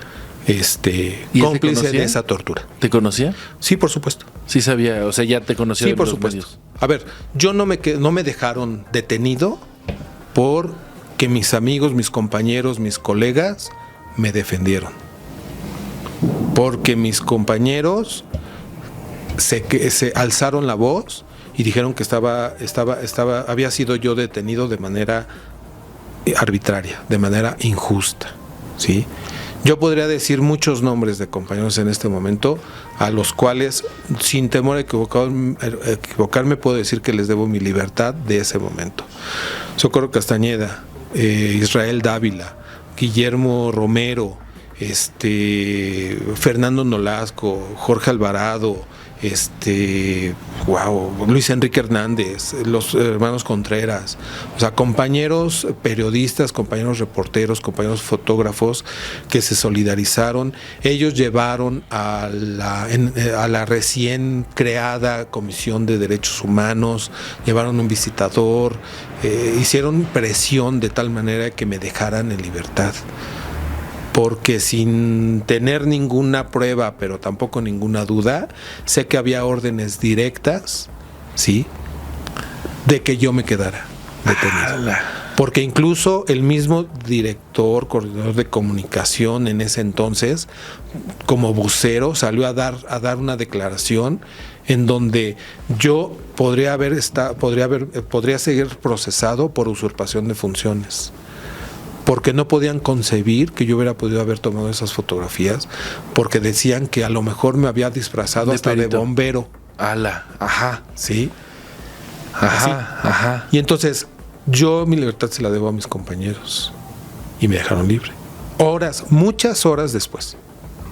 cómplice de esa tortura. ¿Te conocía? Sí, por supuesto. Sí sabía, o sea, ya te conocía. Sí, de por los supuesto. medios. A ver, yo no me dejaron detenido porque mis amigos, mis compañeros, mis colegas me defendieron. Porque mis compañeros se alzaron la voz y dijeron que había sido yo detenido de manera arbitraria, de manera injusta, ¿sí? Yo podría decir muchos nombres de compañeros en este momento a los cuales, sin temor a equivocarme, puedo decir que les debo mi libertad de ese momento. Socorro Castañeda, Israel Dávila, Guillermo Romero, Fernando Nolasco, Jorge Alvarado, Luis Enrique Hernández, los hermanos Contreras, o sea, compañeros periodistas, compañeros reporteros, compañeros fotógrafos que se solidarizaron. Ellos llevaron a la recién creada Comisión de Derechos Humanos, llevaron un visitador, hicieron presión de tal manera que me dejaran en libertad. Porque sin tener ninguna prueba, pero tampoco ninguna duda, sé que había órdenes directas, ¿sí?, de que yo me quedara detenido. Porque incluso el mismo coordinador de comunicación en ese entonces, como vocero, salió a dar una declaración en donde yo podría seguir procesado por usurpación de funciones. Porque no podían concebir que yo hubiera podido haber tomado esas fotografías, porque decían que a lo mejor me había disfrazado hasta de bombero. Ajá. ¿Sí? Ajá. Y entonces yo mi libertad se la debo a mis compañeros y me dejaron libre. Muchas horas después.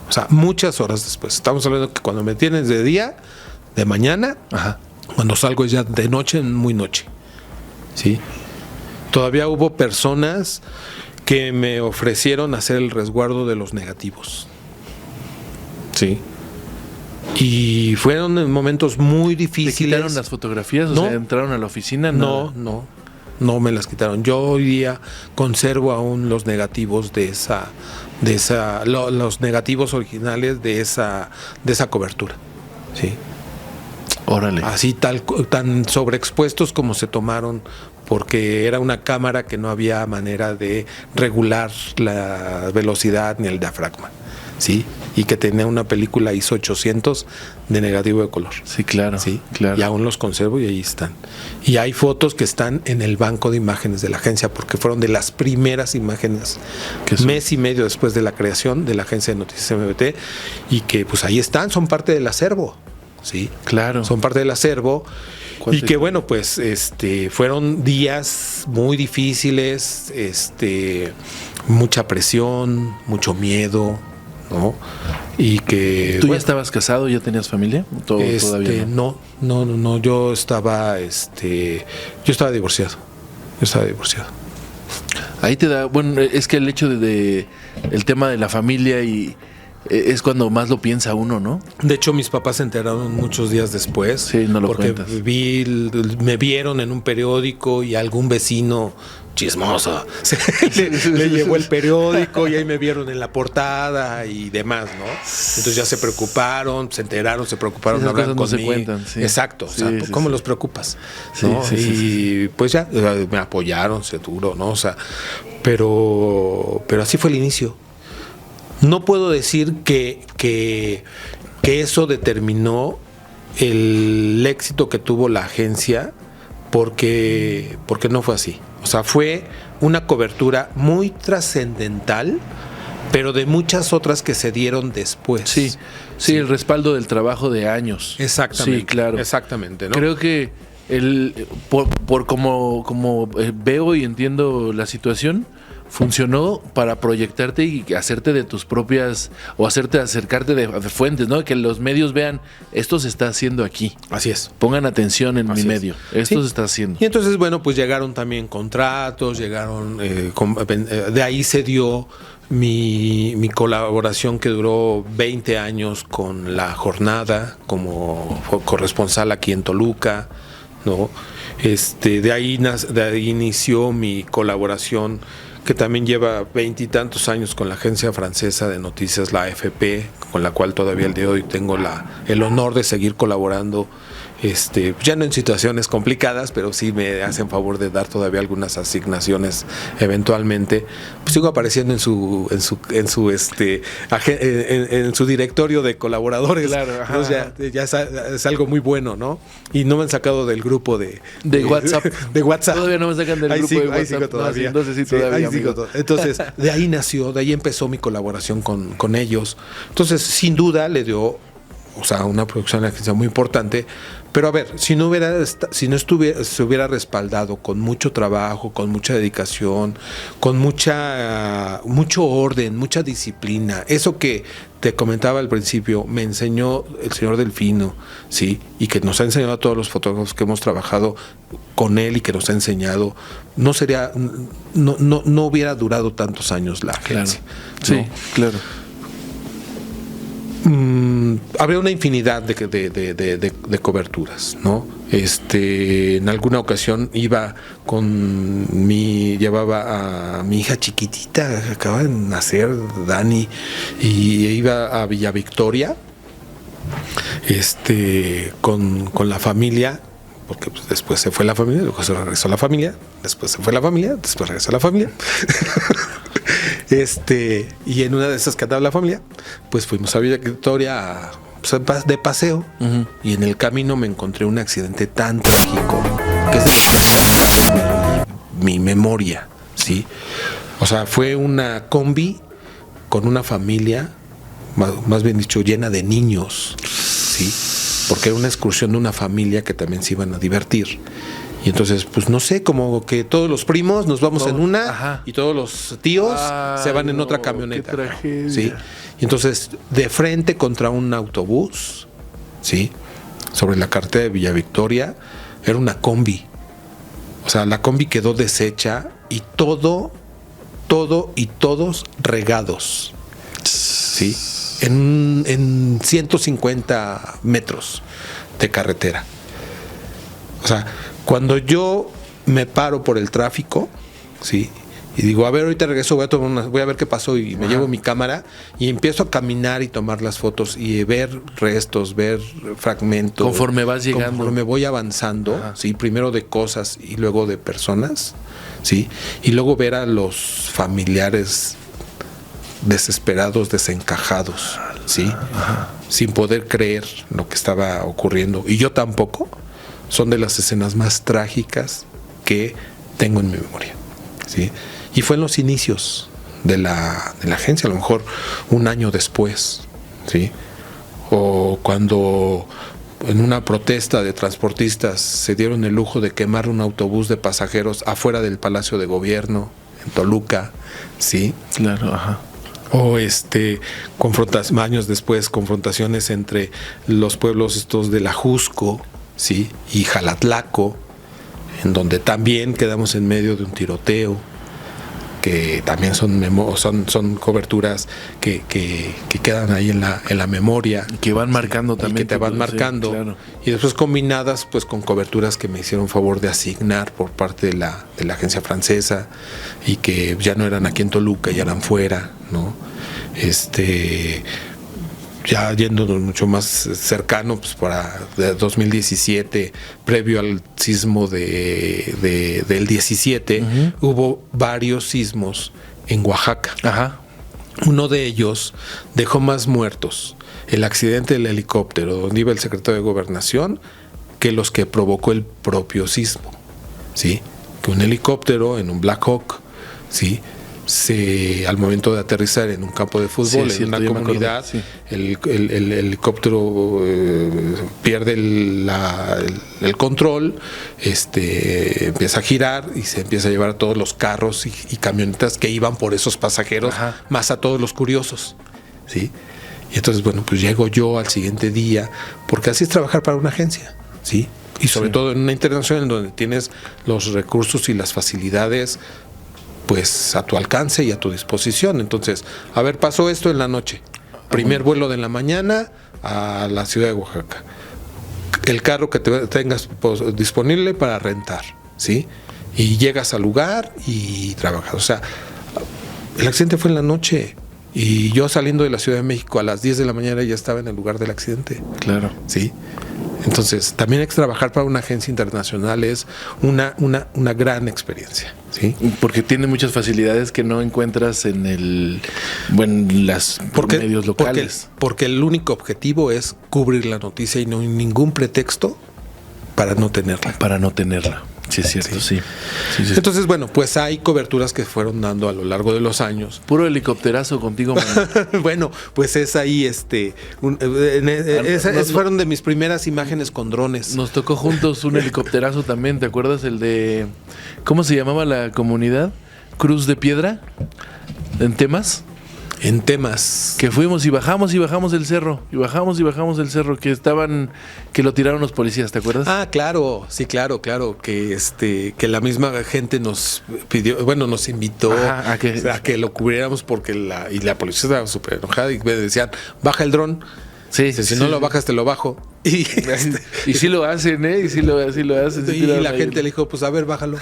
O sea, muchas horas después. Estamos hablando que cuando me tienes de día, de mañana, ajá, cuando salgo ya de noche, muy noche. ¿Sí? Todavía hubo personas que me ofrecieron hacer el resguardo de los negativos. Sí. Y fueron momentos muy difíciles. ¿Te quitaron las fotografías? O sea, ¿entraron a la oficina? No me las quitaron. Yo hoy día conservo aún los negativos los negativos originales de esa cobertura. Sí. Órale. Así tan sobreexpuestos como se tomaron, porque era una cámara que no había manera de regular la velocidad ni el diafragma, ¿sí? Y que tenía una película ISO 800 de negativo de color. Sí, claro. Sí, claro. Y aún los conservo y ahí están. Y hay fotos que están en el banco de imágenes de la agencia, porque fueron de las primeras imágenes, mes y medio después de la creación de la agencia de noticias MBT, y que pues ahí están, son parte del acervo. Sí, claro. Son parte del acervo. Y que bueno, pues fueron días muy difíciles, mucha presión, mucho miedo, ¿no? Y que ¿Tú ya estabas casado, ya tenías familia? Todavía no, yo estaba divorciado. Ahí te da, bueno, es que el hecho de el tema de la familia y es cuando más lo piensa uno, ¿no? De hecho, mis papás se enteraron muchos días después. Sí, no lo porque cuentas. me vieron en un periódico y algún vecino chismoso le llevó el periódico y ahí me vieron en la portada y demás, ¿no? Entonces ya se preocuparon, se enteraron, se preocuparon, sí, hablaron no conmigo. Se cuentan, sí. Exacto, sí, o sea, sí, ¿cómo sí. los preocupas? Sí, ¿no? sí, y pues ya me apoyaron, seguro, ¿no? O sea, pero así fue el inicio. No puedo decir que eso determinó el éxito que tuvo la agencia, porque no fue así. O sea, fue una cobertura muy trascendental, pero de muchas otras que se dieron después. Sí, el respaldo del trabajo de años. Exactamente. Sí, claro. Exactamente, ¿no? Creo que por como veo y entiendo la situación, funcionó para proyectarte y hacerte de tus propias, o hacerte acercarte de fuentes, ¿no? Que los medios vean, esto se está haciendo aquí. Así es. Pongan atención en Así mi es. medio. Esto Sí. se está haciendo. Y entonces, bueno, pues llegaron también contratos, de ahí se dio mi colaboración que duró 20 años con La Jornada como corresponsal aquí en Toluca, ¿no? De ahí inició mi colaboración, que también lleva 20 y tantos años con la agencia francesa de noticias, la AFP, con la cual todavía el día de hoy tengo el honor de seguir colaborando, ya no en situaciones complicadas, pero sí me hacen favor de dar todavía algunas asignaciones eventualmente. Pues sigo apareciendo en su directorio de colaboradores. Claro, ajá. O sea, ya es algo muy bueno, ¿no? Y no me han sacado del grupo de WhatsApp. De WhatsApp. Todavía no me sacan del grupo de WhatsApp. Ahí sigo todavía. No, entonces sí, todavía, ahí sigo todavía. Entonces, de ahí empezó mi colaboración con ellos. Entonces, sin duda le dio, o sea, una producción de agencia muy importante. Pero a ver, si no se hubiera respaldado con mucho trabajo, con mucha dedicación, con mucho orden, mucha disciplina, eso que te comentaba al principio, me enseñó el señor Delfino, ¿sí? Y que nos ha enseñado a todos los fotógrafos que hemos trabajado con él y que nos ha enseñado, no hubiera durado tantos años la agencia. Claro. ¿no? Sí, claro. Habría una infinidad de coberturas, ¿no? En alguna ocasión llevaba a mi hija chiquitita, que acaba de nacer, Dani, y iba a Villa Victoria, con la familia, porque pues, después se fue la familia, luego se regresó la familia, después se fue la familia, después regresó la familia. Y en una de esas que andaba la familia, pues fuimos a Villa Victoria de paseo, uh-huh. Y en el camino me encontré un accidente tan trágico que es de mi memoria, ¿sí? O sea, fue una combi con una familia, más bien dicho, llena de niños, ¿sí? Porque era una excursión de una familia que también se iban a divertir. Y entonces, pues no sé, como que todos los primos nos vamos en una, ajá. Y todos los tíos se van en otra camioneta. Qué tragedia. ¿Sí? Y entonces, de frente contra un autobús, ¿sí? Sobre la carretera de Villa Victoria, era una combi. O sea, la combi quedó deshecha y todo y todos regados, ¿sí? En 150 metros de carretera. O sea, cuando yo me paro por el tráfico, ¿sí? Y digo, a ver, ahorita regreso, voy a ver qué pasó, y me llevo mi cámara y empiezo a caminar y tomar las fotos y ver restos, ver fragmentos. Conforme vas llegando. Conforme voy avanzando, ¿sí? Primero de cosas y luego de personas, ¿sí? Y luego ver a los familiares desesperados, desencajados, ¿sí? Sin poder creer lo que estaba ocurriendo. Y yo tampoco. Son de las escenas más trágicas que tengo en mi memoria, ¿sí? Y fue en los inicios de la agencia, a lo mejor un año después, ¿sí? O cuando en una protesta de transportistas se dieron el lujo de quemar un autobús de pasajeros afuera del Palacio de Gobierno, en Toluca, ¿sí? Claro, ajá. O años después, confrontaciones entre los pueblos estos de la Jusco, ¿sí? Y Jalatlaco, en donde también quedamos en medio de un tiroteo, que también son coberturas que quedan ahí en la memoria. Que van marcando también. Y que te van marcando. Sí, claro. Y después combinadas pues con coberturas que me hicieron favor de asignar por parte de la agencia francesa, y que ya no eran aquí en Toluca, ya eran fuera, ¿no? Ya yéndonos mucho más cercano, pues para 2017, previo al sismo del 17, hubo varios sismos en Oaxaca. Ajá. Uno de ellos dejó más muertos, el accidente del helicóptero donde iba el secretario de Gobernación, que los que provocó el propio sismo, ¿sí? Que un helicóptero en un Black Hawk, ¿sí? Al momento de aterrizar en un campo de fútbol, en una comunidad, el helicóptero pierde el control, empieza a girar y se empieza a llevar a todos los carros y camionetas que iban por esos pasajeros, más a todos los curiosos, ¿sí? Y entonces, bueno, pues llego yo al siguiente día, porque así es trabajar para una agencia, ¿sí? Y sobre todo en una internacional donde tienes los recursos y las facilidades pues a tu alcance y a tu disposición. Entonces, a ver, pasó esto en la noche. Primer vuelo de la mañana a la ciudad de Oaxaca. El carro que tengas disponible para rentar, ¿sí? Y llegas al lugar y trabajas. O sea, el accidente fue en la noche. Y yo saliendo de la Ciudad de México a las 10 de la mañana ya estaba en el lugar del accidente. Claro. ¿Sí? Entonces, también trabajar para una agencia internacional es una gran experiencia, ¿sí? Porque tiene muchas facilidades que no encuentras en los medios locales. Porque el único objetivo es cubrir la noticia y no hay ningún pretexto para no tenerla. Para no tenerla. Sí, es cierto, sí. Entonces, bueno, pues hay coberturas que fueron dando a lo largo de los años. Puro helicópterazo contigo, man. Bueno, pues es ahí, fueron de mis primeras imágenes con drones. Nos tocó juntos un helicópterazo también, ¿te acuerdas? El de, ¿cómo se llamaba la comunidad? Cruz de Piedra, en Temas. En Temas. Que fuimos y bajamos del cerro. Y bajamos del cerro. Que lo tiraron los policías, ¿te acuerdas? Ah, claro. Sí, claro. Que la misma gente nos pidió, bueno, nos invitó a que lo cubriéramos porque la policía estaba súper enojada y me decían, baja el dron. Sí, si no lo bajas, te lo bajo. Y sí lo hacen, ¿eh? Y sí lo hacen. Y la gente le dijo, pues a ver, bájalo.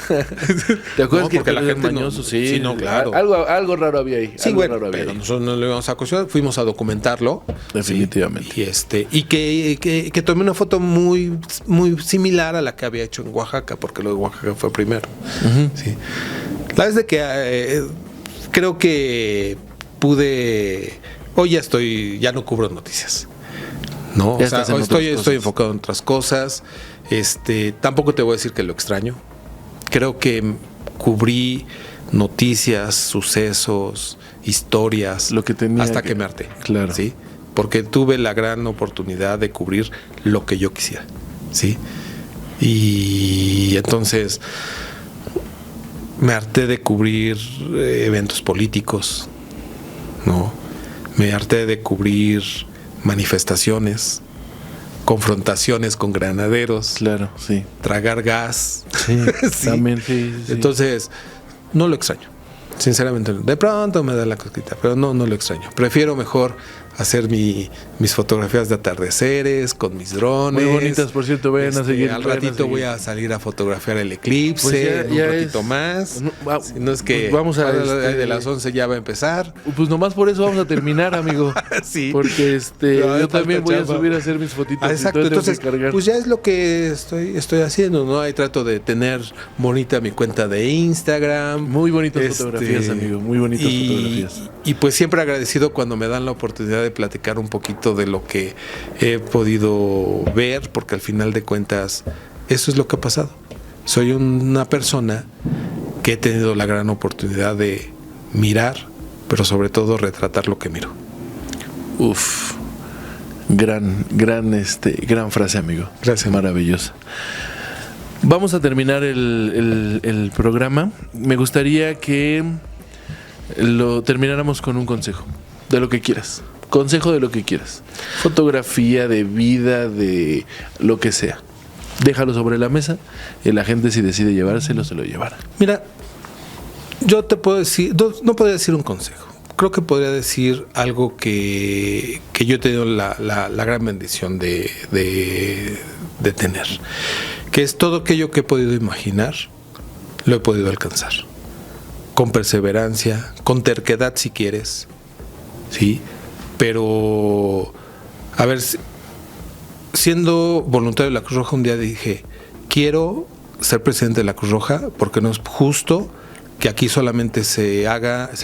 ¿Te acuerdas que porque la gente mañoso? Sí, no, claro. Algo raro había ahí. Sí, bueno, pero nosotros no le íbamos a cuestionar, fuimos a documentarlo. Definitivamente. Sí, y que tomé una foto muy, muy similar a la que había hecho en Oaxaca, porque lo de Oaxaca fue primero. Sí. La vez de que creo que hoy ya no cubro noticias. No, o sea, estoy enfocado en otras cosas. Tampoco te voy a decir que lo extraño. Creo que cubrí noticias, sucesos, historias, lo que tenía hasta que me harté. Claro. ¿Sí? Porque tuve la gran oportunidad de cubrir lo que yo quisiera. ¿Sí? Y entonces me harté de cubrir eventos políticos, ¿no? Me harté de cubrir manifestaciones, confrontaciones con granaderos, claro, sí, tragar gas, sí, sí. También, sí. Entonces no lo extraño, sinceramente. De pronto me da la cosquita, pero no lo extraño. Prefiero mejor hacer mis fotografías de atardeceres con mis drones. Muy bonitas, por cierto, vayan a seguir. Al ratito voy a salir a fotografiar el eclipse, Pues ya un ratito más. Si no es que pues vamos a de las 11 ya va a empezar. Pues nomás por eso vamos a terminar, amigo. Sí. Porque No, yo también voy a chamba. subir a hacer mis fotitos. y Exacto, todo tengo entonces que cargar. pues ya es lo que estoy haciendo, ¿no? Ahí trato de tener bonita mi cuenta de Instagram. Muy bonitas fotografías, amigo, muy bonitas fotografías. Y pues siempre agradecido cuando me dan la oportunidad de platicar un poquito de lo que he podido ver, porque al final de cuentas eso es lo que ha pasado. Soy una persona que he tenido la gran oportunidad de mirar, pero sobre todo retratar lo que miro. Uf, gran frase, amigo. Gracias. Maravillosa. Vamos a terminar el programa. Me gustaría que lo termináramos con un consejo de lo que quieras. Consejo de lo que quieras. Fotografía, de vida, de lo que sea. Déjalo sobre la mesa y la gente, si decide llevárselo, se lo llevará. Mira, yo te puedo decir, no podría decir un consejo. Creo que podría decir algo que yo he tenido la gran bendición de tener, que es todo aquello que he podido imaginar, lo he podido alcanzar. Con perseverancia, con terquedad si quieres, ¿sí? Pero, a ver, siendo voluntario de la Cruz Roja, un día dije, quiero ser presidente de la Cruz Roja porque no es justo que aquí solamente se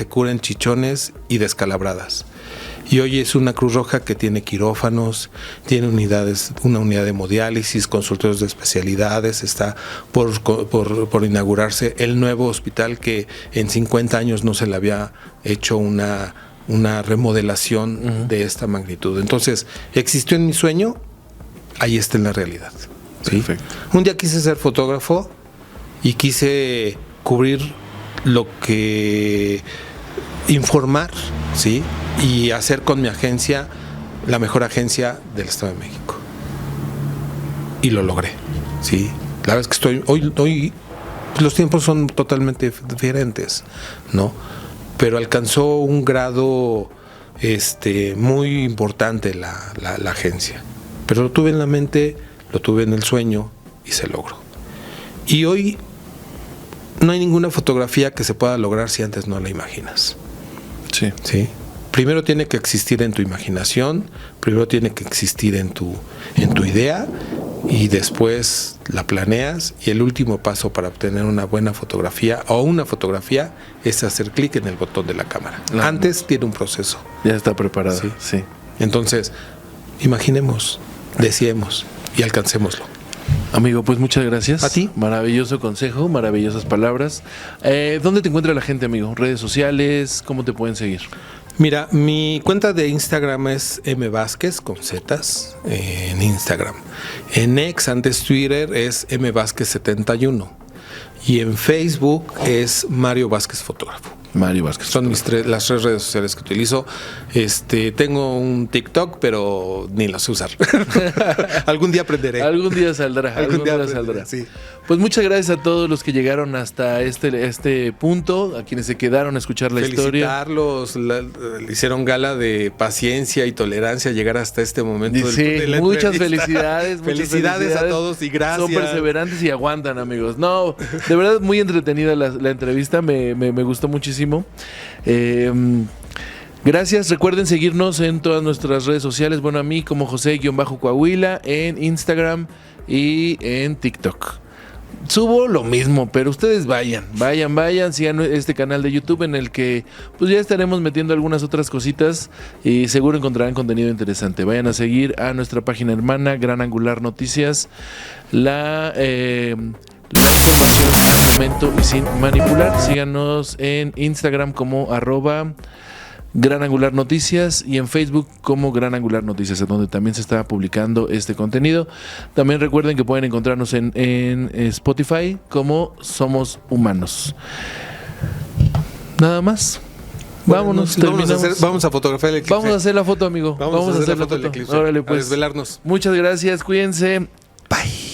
curen chichones y descalabradas. Y hoy es una Cruz Roja que tiene quirófanos, tiene una unidad de hemodiálisis, consultorios de especialidades, está por inaugurarse el nuevo hospital que en 50 años no se le había hecho una remodelación de esta magnitud. Entonces, existió en mi sueño, ahí está en la realidad. ¿Sí? Perfecto. Un día quise ser fotógrafo y quise cubrir lo que informar, ¿sí? Y hacer con mi agencia la mejor agencia del Estado de México. Y lo logré, ¿sí? La verdad es que hoy los tiempos son totalmente diferentes, ¿no? Pero alcanzó un grado muy importante la agencia. Pero lo tuve en la mente, lo tuve en el sueño y se logró. Y hoy no hay ninguna fotografía que se pueda lograr si antes no la imaginas. Sí. ¿Sí? Primero tiene que existir en tu imaginación, primero tiene que existir en tu idea y después la planeas, y el último paso para obtener una buena fotografía o una fotografía es hacer clic en el botón de la cámara. Antes tiene un proceso. Ya está preparado. Sí. Entonces, imaginemos, deseemos y alcancémoslo. Amigo, pues muchas gracias. A ti. Maravilloso consejo, maravillosas palabras. ¿Dónde te encuentra la gente, amigo? ¿Redes sociales? ¿Cómo te pueden seguir? Mira, mi cuenta de Instagram es mvázquez con zetas en Instagram. En X, antes Twitter, es mvázquez71. Y en Facebook es Mario Vázquez Fotógrafo. Mario Vázquez. Son las 3 redes sociales que utilizo. Tengo un TikTok, pero ni lo sé usar. Algún día aprenderé. Algún día saldrá. Algún día saldrá. Sí. Pues muchas gracias a todos los que llegaron hasta este punto, a quienes se quedaron a escuchar la historia. Felicitarlos, le hicieron gala de paciencia y tolerancia llegar hasta este momento. Sí, muchas felicidades. Felicidades a todos y gracias. Son perseverantes y aguantan, amigos. No, de verdad muy entretenida la entrevista, me gustó muchísimo. Gracias, recuerden seguirnos en todas nuestras redes sociales. Bueno, a mí como José-Coahuila en Instagram y en TikTok. Subo lo mismo, pero ustedes vayan, sigan este canal de YouTube en el que pues ya estaremos metiendo algunas otras cositas y seguro encontrarán contenido interesante. Vayan a seguir a nuestra página hermana Gran Angular Noticias, la información al momento y sin manipular. Síganos en Instagram como @Gran Angular Noticias y en Facebook como Gran Angular Noticias, donde también se está publicando este contenido. También recuerden que pueden encontrarnos en Spotify como Somos Humanos. Nada más. Vámonos, terminamos. Vamos a fotografiar el eclipse. Vamos a hacer la foto, amigo. Vamos a hacer la foto del eclipse. Órale, pues. A desvelarnos. Muchas gracias, cuídense. Bye.